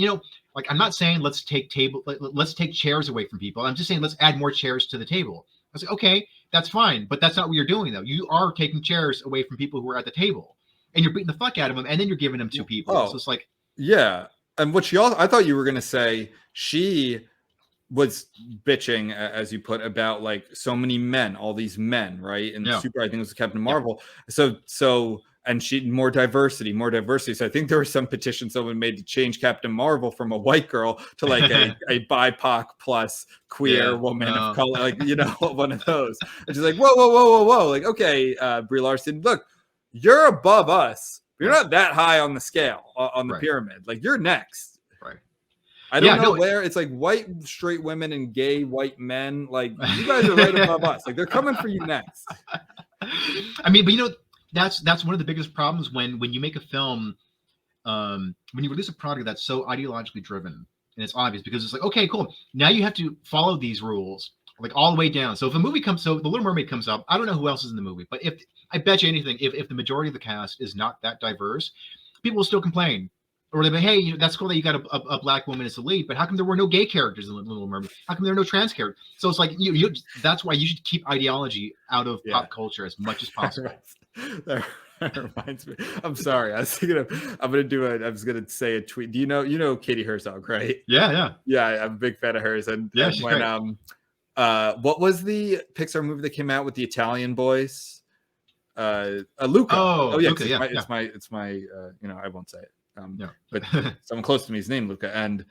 like, I'm not saying let's take chairs away from people. I'm just saying let's add more chairs to the table. I was like, okay, that's fine, but that's not what you're doing though. You are taking chairs away from people who are at the table, and you're beating the fuck out of them, and then you're giving them to people. So it's like, and what I thought you were gonna say, she was bitching, as you put, about like so many men, all these men, right? And Super, I think it was Captain Marvel. So. And more diversity. So I think there was some petition someone made to change Captain Marvel from a white girl to like a BIPOC plus queer woman of color, like, one of those. And she's like, whoa. Like, okay, Brie Larson, look, you're above us. You're not that high on the scale, on the pyramid. Like, you're next. Right. I don't know where it's like white straight women and gay white men. Like, you guys are right above us. Like, they're coming for you next. I mean, but that's one of the biggest problems when you make a film, when you release a product that's so ideologically driven, and it's obvious because it's like, okay, cool. Now you have to follow these rules like all the way down. So if a movie so The Little Mermaid comes up, I don't know who else is in the movie, but if I bet you anything, if the majority of the cast is not that diverse, people will still complain. Or they'll be, hey, that's cool that you got a black woman as the lead, but how come there were no gay characters in Little Mermaid? How come there are no trans characters? So it's like that's why you should keep ideology out of pop culture as much as possible. That reminds me. I'm sorry. I was gonna say a tweet. Do you know Katie Herzog, right? Yeah. I'm a big fan of hers. And she's when great. What was the Pixar movie that came out with the Italian boys? Luca. Luca, it's my I won't say it. But someone close to me is named Luca, and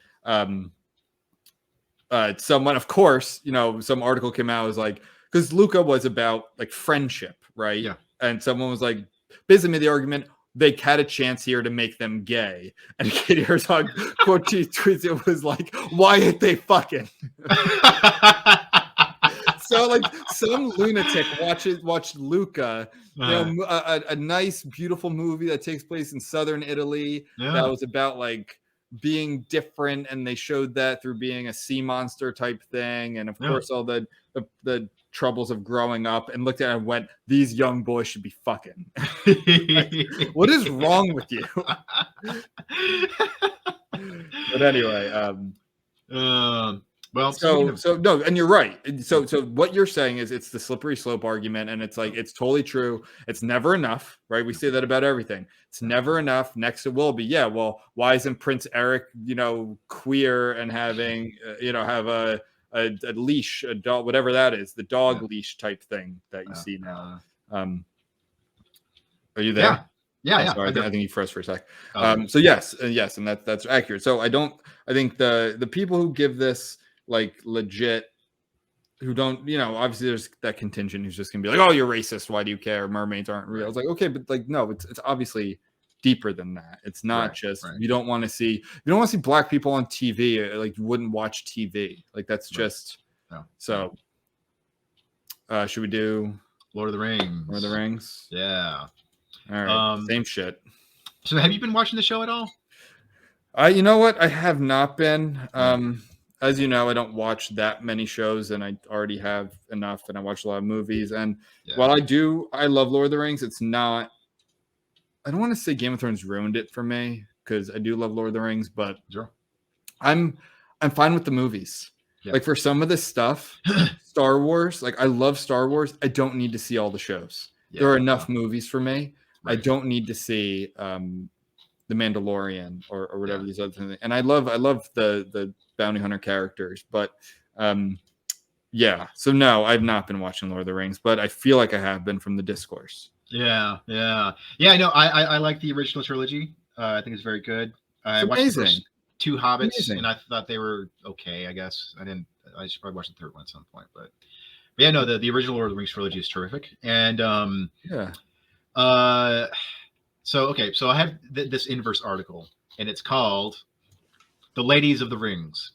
someone, of course, some article came out, was like, because Luca was about like friendship, right? Yeah. And someone was like, basically made the argument they had a chance here to make them gay. And Katie Herzog quote tweets, it was like, why ain't they fucking? So like some lunatic watched Luca, a nice, beautiful movie that takes place in southern Italy that was about like being different, and they showed that through being a sea monster type thing, and of course all the troubles of growing up, and looked at it and went, these young boys should be fucking. Like, what is wrong with you? But anyway, Well, so no, and you're right. So what you're saying is it's the slippery slope argument, and it's like it's totally true. It's never enough, right? We say that about everything. It's never enough. Next, it will be. Yeah. Well, why isn't Prince Eric, queer and having, have a leash, a dog, whatever that is, the dog leash type thing that you see now. Are you there? Yeah. Sorry, I think you froze for a sec. Oh. So yes, and that's accurate. So I think the people who give this like legit, who don't, obviously there's that contingent who's just gonna be like, oh, you're racist. Why do you care? Mermaids aren't real. It's like, okay, but like, no, it's obviously deeper than that. It's not just you don't want to see black people on TV. Like you wouldn't watch TV. Like that's just so. Should we do Lord of the Rings? Lord of the Rings. Yeah. All right. Same shit. So have you been watching the show at all? You know what? I have not been. As you know, I don't watch that many shows, and I already have enough, and I watch a lot of movies. And while I love Lord of the Rings, it's not. I don't want to say Game of Thrones ruined it for me, because I do love Lord of the Rings, but I'm fine with the movies. Yeah. Like for some of this stuff, Star Wars, like I love Star Wars. I don't need to see all the shows. Yeah. There are enough movies for me. I don't need to see The Mandalorian or whatever these other things. And I love the bounty hunter characters, but so no, I've not been watching Lord of the Rings, but I feel like I have been from the discourse. Yeah. I know. I like the original trilogy. I think it's very good. I watched the first 2 Hobbits, and I thought they were okay. I guess I should probably watch the 3rd one at some point, but yeah, no, the original Lord of the Rings trilogy is terrific, and So I have this inverse article, and it's called "The Ladies of the Rings."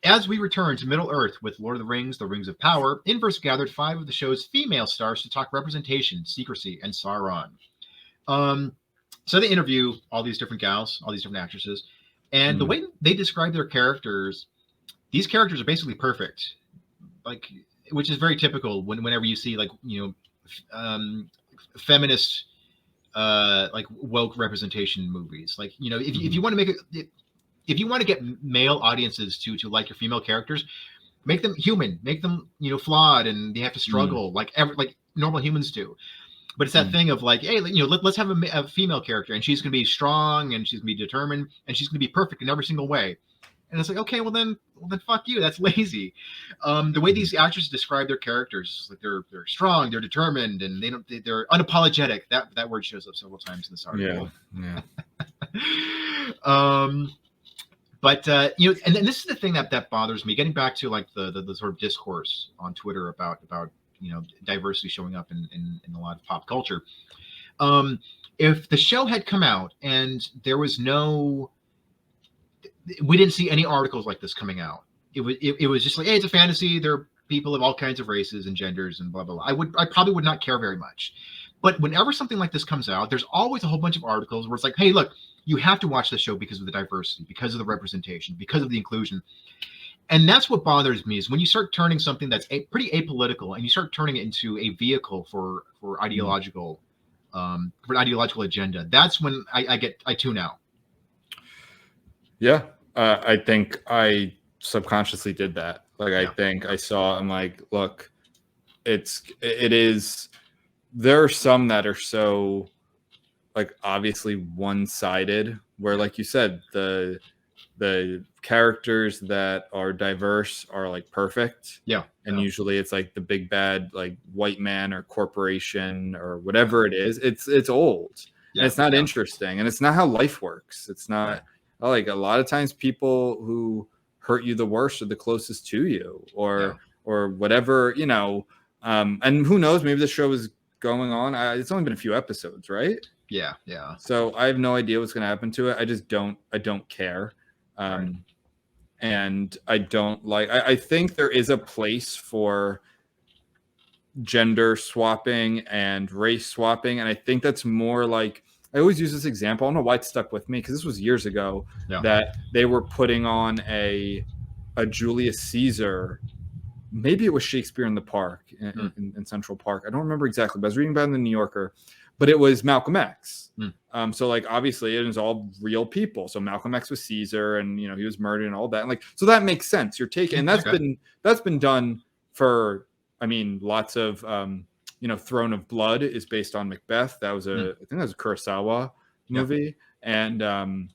As we return to Middle Earth with Lord of the Rings, The Rings of Power, Inverse gathered 5 of the show's female stars to talk representation, secrecy, and Sauron. So they interview all these different gals, all these different actresses, and the way they describe their characters, these characters are basically perfect, like, which is very typical whenever you see, like, feminist like woke representation movies. Like, if you want to make it, if you want to get male audiences to like your female characters, make them human, make them flawed, and they have to struggle like normal humans do. But it's that thing of like, hey, let's have a female character, and she's going to be strong, and she's going to be determined, and she's going to be perfect in every single way. And it's like, okay, well then fuck you. That's lazy. The way these actors describe their characters, like they're strong, they're determined, and they're unapologetic. That word shows up several times in this article. Yeah. But and this is the thing that bothers me. Getting back to like the sort of discourse on Twitter about diversity showing up in a lot of pop culture. If the show had come out and there was we didn't see any articles like this coming out. It was just like, hey, it's a fantasy. There are people of all kinds of races and genders and blah blah blah. I probably would not care very much. But whenever something like this comes out, there's always a whole bunch of articles where it's like, hey, look, you have to watch the show because of the diversity, because of the representation, because of the inclusion. And that's what bothers me, is when you start turning something that's pretty apolitical and you start turning it into a vehicle for ideological agenda. That's when I tune out. Yeah, I think I subconsciously did that. Like, I think I saw, I'm like, look, it is, there are some that are so, like, obviously one-sided, where, like you said, the characters that are diverse are like perfect. Yeah. And usually it's like the big bad, like, white man or corporation or whatever it is. It's old. And it's not interesting. And it's not how life works. It's not like, a lot of times people who hurt you the worst are the closest to you, or whatever, and who knows, maybe the show is going on. It's only been a few episodes, right? Yeah. So I have no idea what's going to happen to it. I don't care. And I don't like, I think there is a place for gender swapping and race swapping. And I think that's more like, I always use this example. I don't know why it stuck with me, because this was years ago that they were putting on a Julius Caesar. Maybe it was Shakespeare in the Park in Central Park. I don't remember exactly, but I was reading about it in the New Yorker. but it was Malcolm X. Mm. So like obviously it was all real people. So Malcolm X was Caesar, and you know he was murdered and all that. And like so that makes sense. You're taking, and that's been done for. I mean, lots of you know, Throne of Blood is based on Macbeth. That was I think that was a Kurosawa movie, and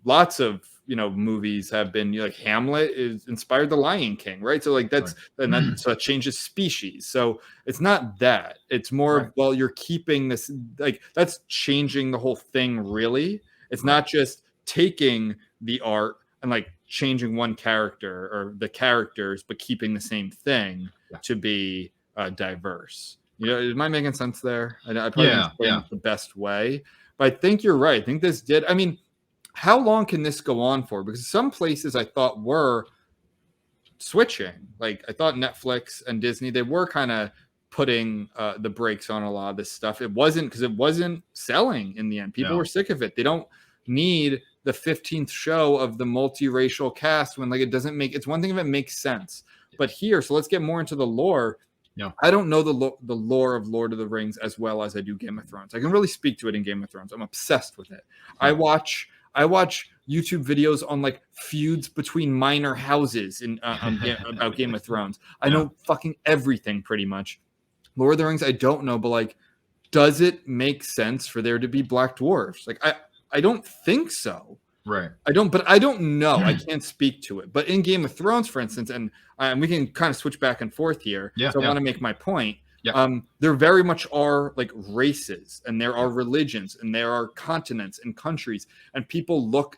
lots of you know movies have been, you know, like Hamlet is inspired the Lion King, right? So like that's and that so it changes species. So it's not that, it's more of, well, you're keeping this, like that's changing the whole thing. Really, it's not just taking the art and like changing one character or the characters, but keeping the same thing to be diverse. You know, am I making sense there? I probably didn't explain it the best way, but I think you're right. I think this did. I mean, how long can this go on for? Because some places I thought were switching. Like I thought Netflix and Disney, they were kind of putting the brakes on a lot of this stuff. It wasn't, because it wasn't selling in the end. People were sick of it. They don't need the 15th show of the multiracial cast when like it doesn't make, it's one thing if it makes sense. But here, so let's get more into the lore. I don't know the lore of Lord of the Rings as well as I do Game of Thrones. I can really speak to it in Game of Thrones. I'm obsessed with it. I watch YouTube videos on like feuds between minor houses in about Game of Thrones. I know fucking everything pretty much. Lord of the Rings, I don't know, but like, does it make sense for there to be black dwarfs? Like, I don't think so. Right. I don't know. I can't speak to it. But in Game of Thrones, for instance, and we can kind of switch back and forth here. So I want to make my point. There very much are like races, and there are religions, and there are continents and countries, and people look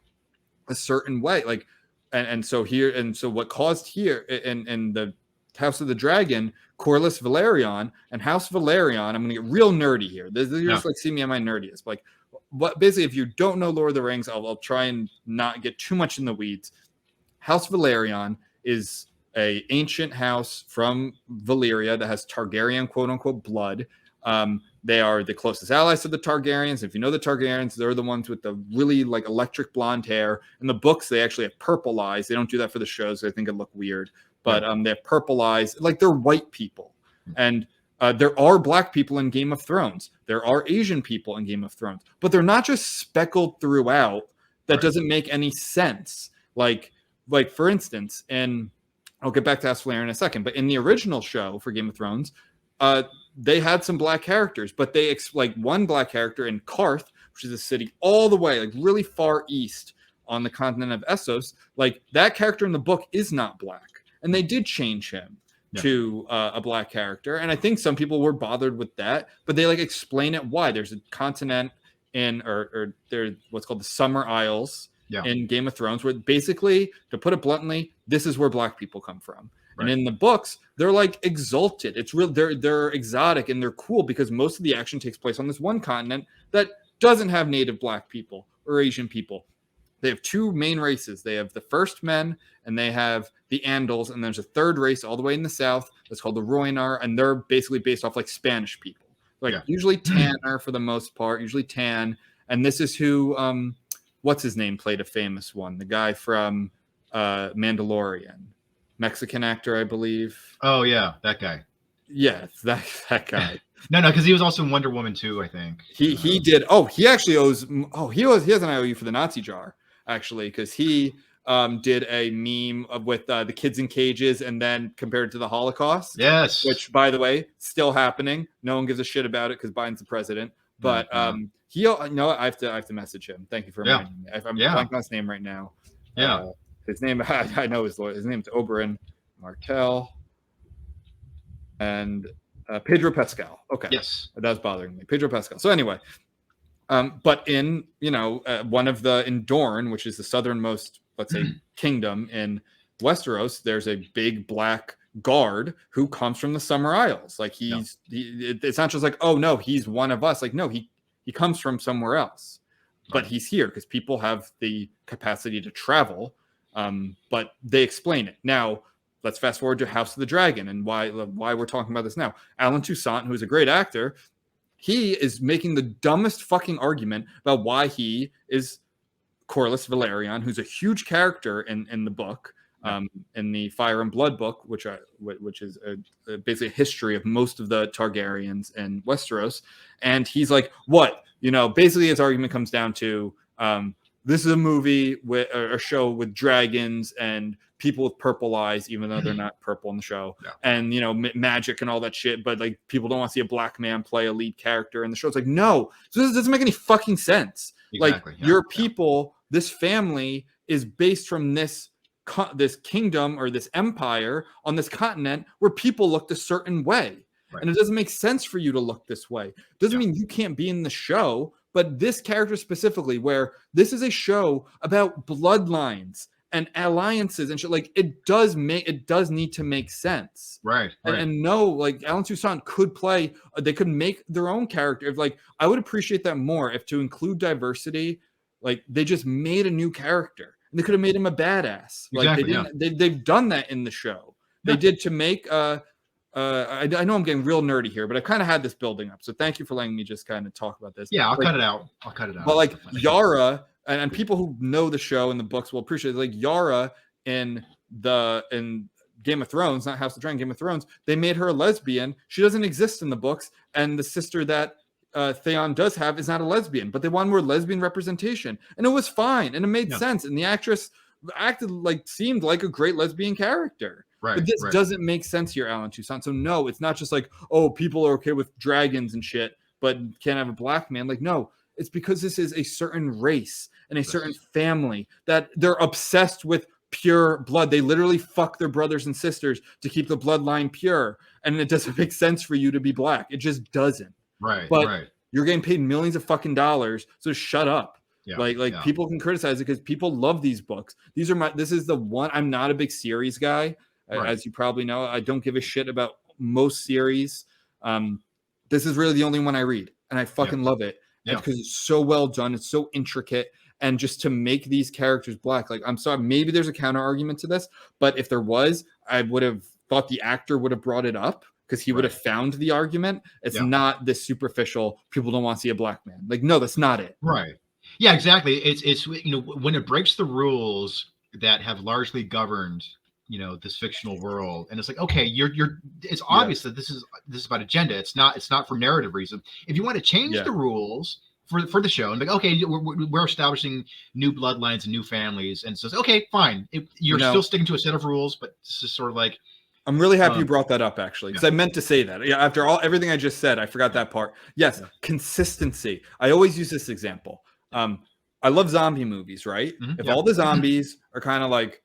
a certain way. Like, and so here, and so what caused here in the House of the Dragon, Corlys Velaryon and House Velaryon. I'm gonna get real nerdy here. You're just like see me at my nerdiest. But like, what basically, if you don't know Lord of the Rings, I'll try and not get too much in the weeds. House Velaryon is a ancient house from Valyria that has Targaryen quote unquote blood. They are the closest allies to the Targaryens. If you know the Targaryens, they're the ones with the really like electric blonde hair. In the books, they actually have purple eyes. They don't do that for the shows. I think it look weird, but they have purple eyes. Like they're white people. And there are black people in Game of Thrones. There are Asian people in Game of Thrones, but they're not just speckled throughout. That doesn't make any sense. Like for instance, and I'll get back to House Velaryon in a second, but in the original show for Game of Thrones, they had some black characters, but they like one black character in Karth, which is a city all the way, like really far east on the continent of Essos. Like that character in the book is not black, and they did change him to a black character. And I think some people were bothered with that, but they like explain it why. There's a continent in, or there's what's called the Summer Isles in Game of Thrones, where basically, to put it bluntly, this is where black people come from. And in the books, they're like exalted. It's real. They're exotic and they're cool because most of the action takes place on this one continent that doesn't have native black people or Asian people. They have two main races. They have the First Men and they have the Andals, and there's a third race all the way in the south that's called the Roinar, and they're basically based off like Spanish people, like usually tanner for the most part, usually tan. And this is who, what's his name, played a famous one, the guy from Mandalorian, Mexican actor, I believe. Oh yeah, that guy. Yeah, that guy. No, because he was also in Wonder Woman 2, I think. He did. Oh, he actually owes. Oh, he has an IOU for the Nazi jar, actually, because he did a meme with the kids in cages and then compared to the Holocaust. Yes. Which, by the way, still happening. No one gives a shit about it because Biden's the president. But he, no, I have to message him. Thank you for reminding me. I'm blanking on his name right now. His name, I know his lawyer. His name's Oberyn Martell and Pedro Pascal. Okay. Yes. That was bothering me. Pedro Pascal. So anyway, but in, one of in Dorne, which is the southernmost, let's say, kingdom in Westeros, there's a big black guard who comes from the Summer Isles. Like it's not just like, oh no, he's one of us. Like, no, he comes from somewhere else, but he's here because people have the capacity to travel. But they explain it. Now, let's fast forward to House of the Dragon and why we're talking about this now. Alan Toussaint, who's a great actor, he is making the dumbest fucking argument about why he is Corlys Velaryon, who's a huge character in the book. in the Fire and Blood book, which is basically a history of most of the Targaryens in Westeros. And he's like, what? Basically his argument comes down to this is a movie with a show with dragons and people with purple eyes, even though they're not purple in the show, and magic and all that shit. But like, people don't want to see a black man play a lead character in the show. It's like, no, so this doesn't make any fucking sense. Exactly. Like, your people, this family is based from this kingdom or this empire on this continent where people looked a certain way. Right. And it doesn't make sense for you to look this way. Doesn't mean you can't be in the show, but this character specifically, where this is a show about bloodlines and alliances and shit, like, it does need to make sense. Right. And no, like, Alan Toussaint could play, they could make their own character. If, like, I would appreciate that more if, to include diversity, like, they just made a new character. They could have made him a badass. Like, exactly, they've done that in the show. They did to make I know I'm getting real nerdy here, but I kind of had this building up. So thank you for letting me just kind of talk about this. Yeah, I'll cut it out. But like, Yara, and people who know the show and the books will appreciate it. Like, Yara in Game of Thrones, not House of Dragon, Game of Thrones, they made her a lesbian. She doesn't exist in the books, and the sister that Theon does have is not a lesbian, but they wanted more lesbian representation, and it was fine, and it made sense, and the actress seemed like a great lesbian character. Right, but this doesn't make sense here, Alan Toussaint. So no, it's not just like, oh, people are okay with dragons and shit, but can't have a black man. Like, no, it's because this is a certain race and a certain family that they're obsessed with pure blood. They literally fuck their brothers and sisters to keep the bloodline pure, and it doesn't make sense for you to be black. It just doesn't. But you're getting paid millions of fucking dollars, so shut up. People can criticize it because people love these books. This is the one. I'm not a big series guy, as you probably know. I don't give a shit about most series. This is really the only one I read, and I fucking love it because it's so well done. It's so intricate, and just to make these characters black. Like, I'm sorry, maybe there's a counter argument to this, but if there was, I would have thought the actor would have brought it up, because he would have found the argument. It's not this superficial, people don't want to see a black man. Like, no, that's not it. Right. Yeah, exactly. It's when it breaks the rules that have largely governed, this fictional world, and it's like, okay, it's obvious that this is about agenda. It's not for narrative reason. If you want to change the rules for the show and like, okay, we're establishing new bloodlines and new families, and so it's okay, fine. You're still sticking to a set of rules, but this is sort of like, I'm really happy you brought that up, actually, because I meant to say that. Yeah, after everything I just said, I forgot that part. Yes, consistency. I always use this example. I love zombie movies, right? Mm-hmm. If all the zombies are kind of like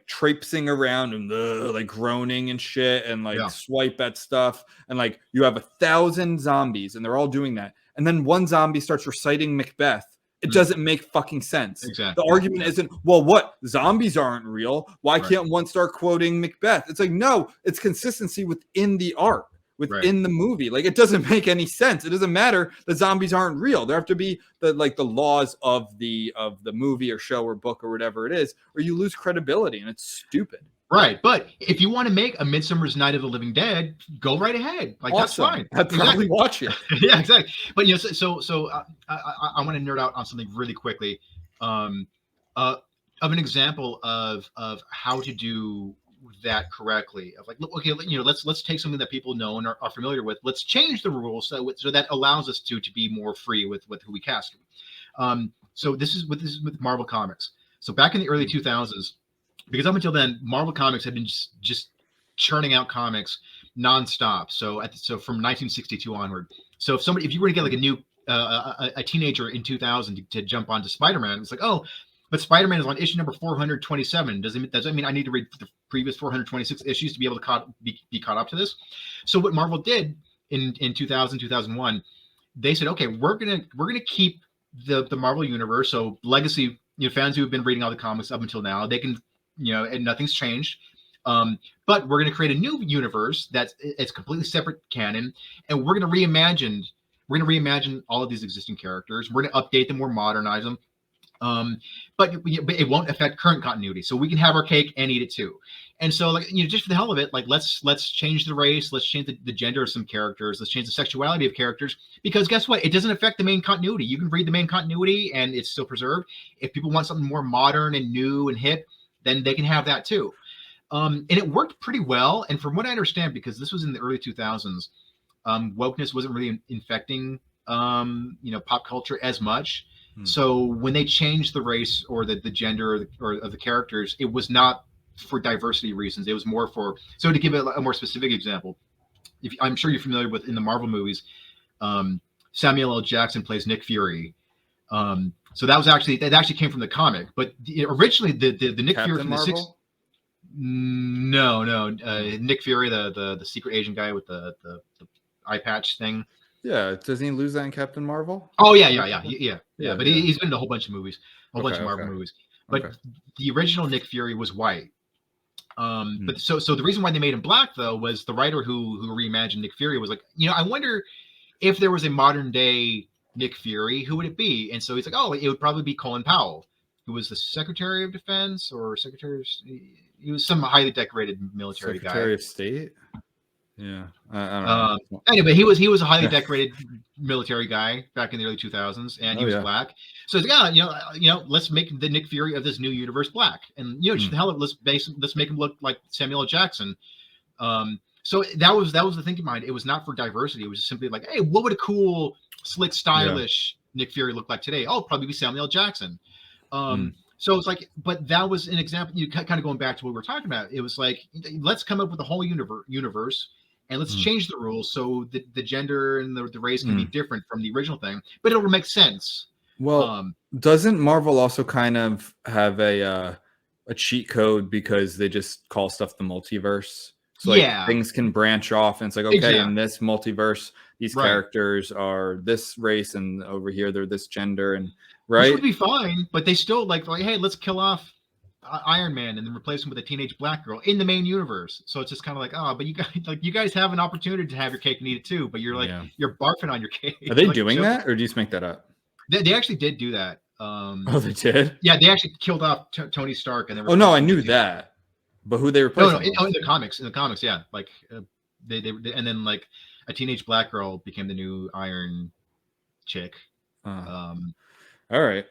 traipsing around and like groaning and shit and like swipe at stuff, and like you have 1,000 zombies and they're all doing that, and then one zombie starts reciting Macbeth, it doesn't make fucking sense. Exactly. The argument isn't, well, what? Zombies aren't real. Why can't one start quoting Macbeth? It's like, no, it's consistency within the art, within the movie. Like, it doesn't make any sense. It doesn't matter that zombies aren't real. There have to be the laws of the movie or show or book or whatever it is, or you lose credibility, and it's stupid. Right, but if you want to make a Midsummer's Night of the Living Dead, go right ahead. Like, awesome. That's fine. I'd probably watch it. Yeah, exactly. But so I want to nerd out on something really quickly, of an example of how to do that correctly. Of like, okay, let's take something that people know and are familiar with. Let's change the rules so that allows us to be more free with who we cast. So this is with Marvel Comics. So back in the early 2000s. Because up until then, Marvel Comics had been just churning out comics nonstop. So from 1962 onward. So if you were to get like a teenager in 2000 to jump onto Spider-Man, it's like, oh, but Spider-Man is on issue number 427. Does that mean I need to read the previous 426 issues to be able to be caught up to this? So what Marvel did in 2000, 2001, they said, okay, we're gonna keep the Marvel universe. So legacy fans who have been reading all the comics up until now, they can. And nothing's changed. But we're going to create a new universe it's completely separate canon, and we're going to reimagine all of these existing characters. We're going to update them, we're modernize them. But it won't affect current continuity. So we can have our cake and eat it too. And so, like, just for the hell of it, like, let's change the race, let's change the gender of some characters, let's change the sexuality of characters, because guess what? It doesn't affect the main continuity. You can read the main continuity and it's still preserved. If people want something more modern and new and hip, then they can have that too. And it worked pretty well. And from what I understand, because this was in the early 2000s, wokeness wasn't really infecting, pop culture as much. So when they changed the race or the gender or of the characters, it was not for diversity reasons. It was more for, so to give it a more specific example, I'm sure you're familiar with in the Marvel movies, Samuel L. Jackson plays Nick Fury. So that actually came from the comic, but originally the Nick Captain Fury from Marvel? the No, Nick Fury, the secret agent guy with the eye patch thing. Yeah, doesn't he lose that in Captain Marvel? Oh yeah. But he's been in a whole bunch of movies, bunch of Marvel movies. But the original Nick Fury was white. But so the reason why they made him black though was the writer who reimagined Nick Fury was like, I wonder if there was a modern day Nick Fury, who would it be? And so he's like, oh, it would probably be Colin Powell, who was the Secretary of Defense or he was some highly decorated military guy. Secretary of State. Yeah, I don't know. Anyway, he was a highly decorated military guy back in the early 2000s, and he was black. So it's like, let's make the Nick Fury of this new universe black, and hell, let's make him look like Samuel L. Jackson. So that was the thinking behind it. It was not for diversity. It was just simply like, hey, what would a cool, slick, stylish Nick Fury look like today? Oh, probably be Samuel L. Jackson. So it's like, but that was an example. You kind of going back to what we were talking about. It was like, let's come up with a whole universe. And let's change the rules so the gender and the race can be different from the original thing, but it'll make sense. Well, doesn't Marvel also kind of have a cheat code because they just call stuff the multiverse? So things can branch off, and it's like, okay, in this multiverse, these characters are this race, and over here they're this gender, and which would be fine, but they still like, hey, let's kill off Iron Man and then replace him with a teenage black girl in the main universe. So it's just kind of like, but you guys have an opportunity to have your cake and eat it too, but you're like you're barfing on your cake. Are they doing that, or do you just make that up? They actually did do that. Oh, they did? Yeah, they actually killed off Tony Stark, and they no, I knew that, but who they replaced? No, in the comics, yeah, like they and then like a teenage black girl became the new Iron chick. All right,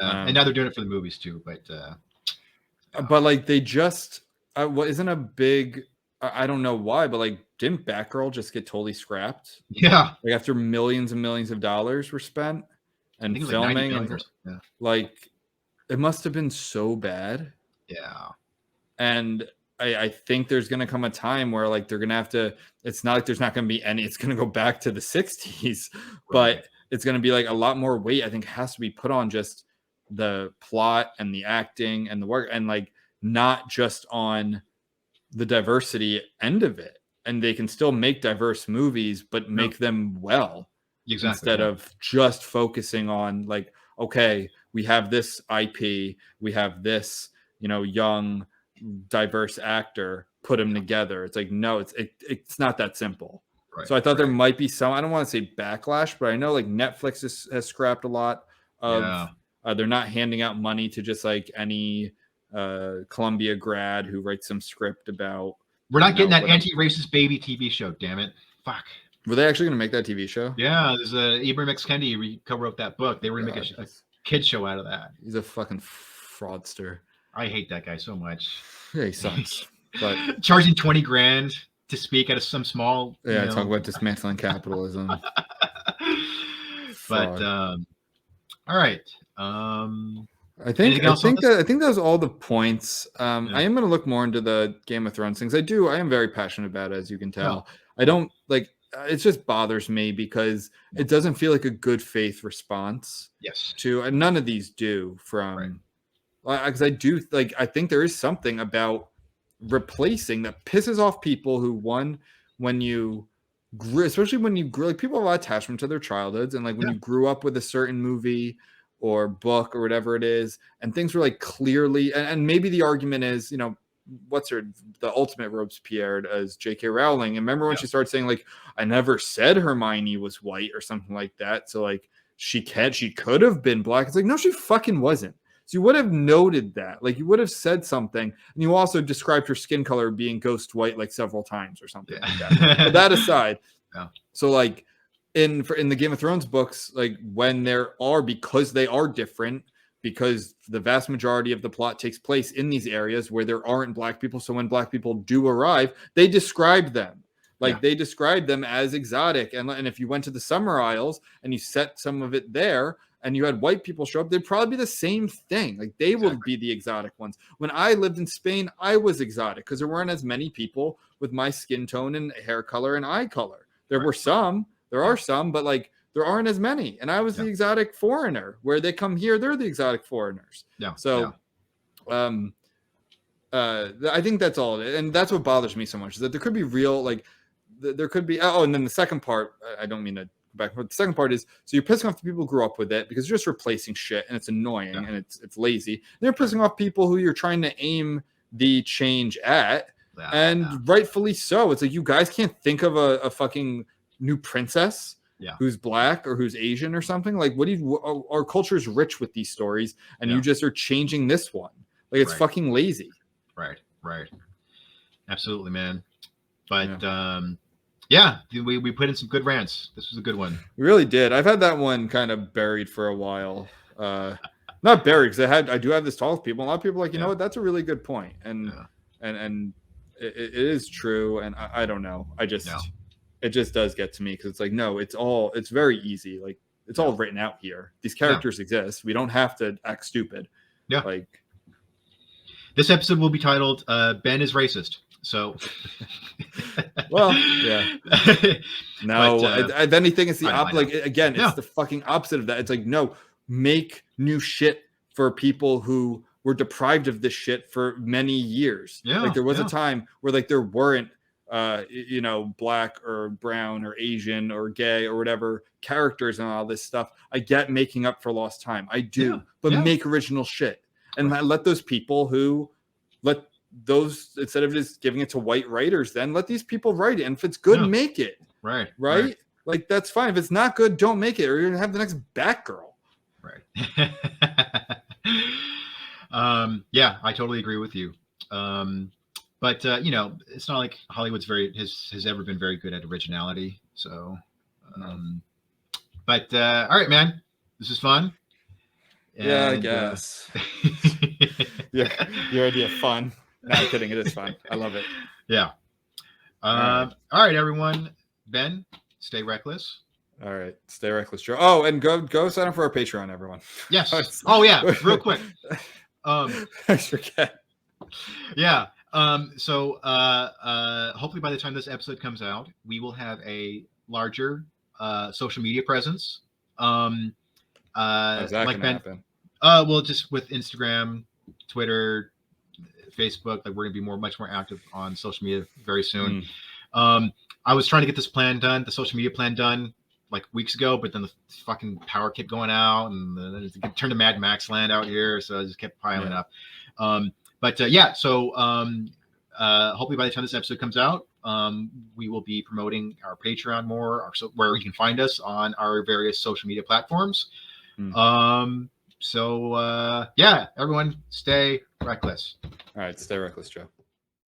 and now they're doing it for the movies too, but like they just what isn't a big I don't know why, but like didn't Batgirl just get totally scrapped? Yeah, like after millions and millions of dollars were spent and filming, and like it must have been so bad. Yeah, and I think there's gonna come a time where like they're gonna have to. It's not like there's not gonna be any. It's gonna go back to the 60s, but it's gonna be like a lot more weight. I think has to be put on just the plot and the acting and the work, and like not just on the diversity end of it. And they can still make diverse movies, but make them well, instead of just focusing on like, okay, we have this IP, we have this, young diverse actor, put them together. It's like, no, it's not that simple. So I thought there might be some, I don't want to say backlash, but I know like Netflix has scrapped a lot of they're not handing out money to just like any Columbia grad who writes some script about. We're not getting that anti-racist baby TV show. Damn it! Fuck. Were they actually going to make that TV show? Yeah, there's Ibram X. Kendi co-wrote that book. They were going to make a kid show out of that. He's a fucking fraudster. I hate that guy so much. Yeah, he sucks. But charging $20,000 to speak at some small. Talk about dismantling capitalism. But all right. I think that was all the points. I am going to look more into the Game of Thrones things. I am very passionate about it, as you can tell. I don't like. It just bothers me because it doesn't feel like a good faith response. Yes. To and none of these do from. Because I do like. I think there is something about replacing that pisses off people who when you grew, especially when you grew, like people have a lot of attachment to their childhoods, and like when you grew up with a certain movie or book or whatever it is, and things were like clearly, and maybe the argument is, the ultimate Robespierre as J.K. Rowling. And remember when she started saying like, I never said Hermione was white or something like that. So like she could have been black. It's like, no, she fucking wasn't. So you would have noted that, like you would have said something, and you also described her skin color being ghost white like several times or something like that. But that aside, so like in the Game of Thrones books, like when because they are different, because the vast majority of the plot takes place in these areas where there aren't black people. So when black people do arrive, they describe them. Like they described them as exotic. And if you went to the Summer Isles and you set some of it there and you had white people show up, they'd probably be the same thing. Like they will be the exotic ones. When I lived in Spain, I was exotic because there weren't as many people with my skin tone and hair color and eye color. There are some, but like there aren't as many. And I was the exotic foreigner. Where they come here, they're the exotic foreigners. So I think that's all. And that's what bothers me so much, is that there could be real, like, there could be, and then the second part, I don't mean to go back, but the second part is, so you're pissing off the people who grew up with it because you're just replacing shit and it's annoying and it's lazy. And you're pissing off people who you're trying to aim the change at, and rightfully so. It's like, you guys can't think of a fucking new princess who's black or who's Asian or something. Like, what do you, our culture is rich with these stories, and you just are changing this one. Like, it's fucking lazy. Right. Absolutely, man. But we put in some good rants. This was a good one. We really did. I've had that one kind of buried for a while. Not buried, because I do have this talk with people. A lot of people are like, you know what, that's a really good point. And it is true. And I don't know. It just does get to me, because it's like, no, it's very easy. Like, it's all written out here. These characters exist. We don't have to act stupid. Yeah. Like, this episode will be titled Ben is Racist. So, well, yeah. No, if anything, it's the opposite. Like, again, it's the fucking opposite of that. It's like, no, make new shit for people who were deprived of this shit for many years. Yeah, like, there was a time where, like, there weren't, black or brown or Asian or gay or whatever characters and all this stuff. I get making up for lost time. I do, but make original shit, and let those people who instead of just giving it to white writers, then let these people write it. And if it's good, make it. Right. Like, that's fine. If it's not good, don't make it, or you're gonna have the next Batgirl. Right. I totally agree with you. But it's not like Hollywood's has ever been very good at originality. So, all right, man, this is fun. Yeah, I guess. Your idea of fun. No, I'm kidding. It is fun. I love it. Yeah. All right, everyone. Ben, stay reckless. All right, stay reckless, Joe. Oh, and go sign up for our Patreon, everyone. Yes. Oh yeah, real quick. I forget. Yeah. So hopefully by the time this episode comes out, we will have a larger social media presence. How's that like gonna happen? Well, just with Instagram, Twitter, Facebook, like, we're gonna be much more active on social media very soon. I was trying to get this the social media plan done, like, weeks ago, but then the fucking power kept going out, and then it turned to Mad Max land out here, so I just kept piling up. So hopefully by the time this episode comes out, we will be promoting our Patreon more, where you can find us on our various social media platforms. Everyone, stay reckless. All right, stay reckless, Joe.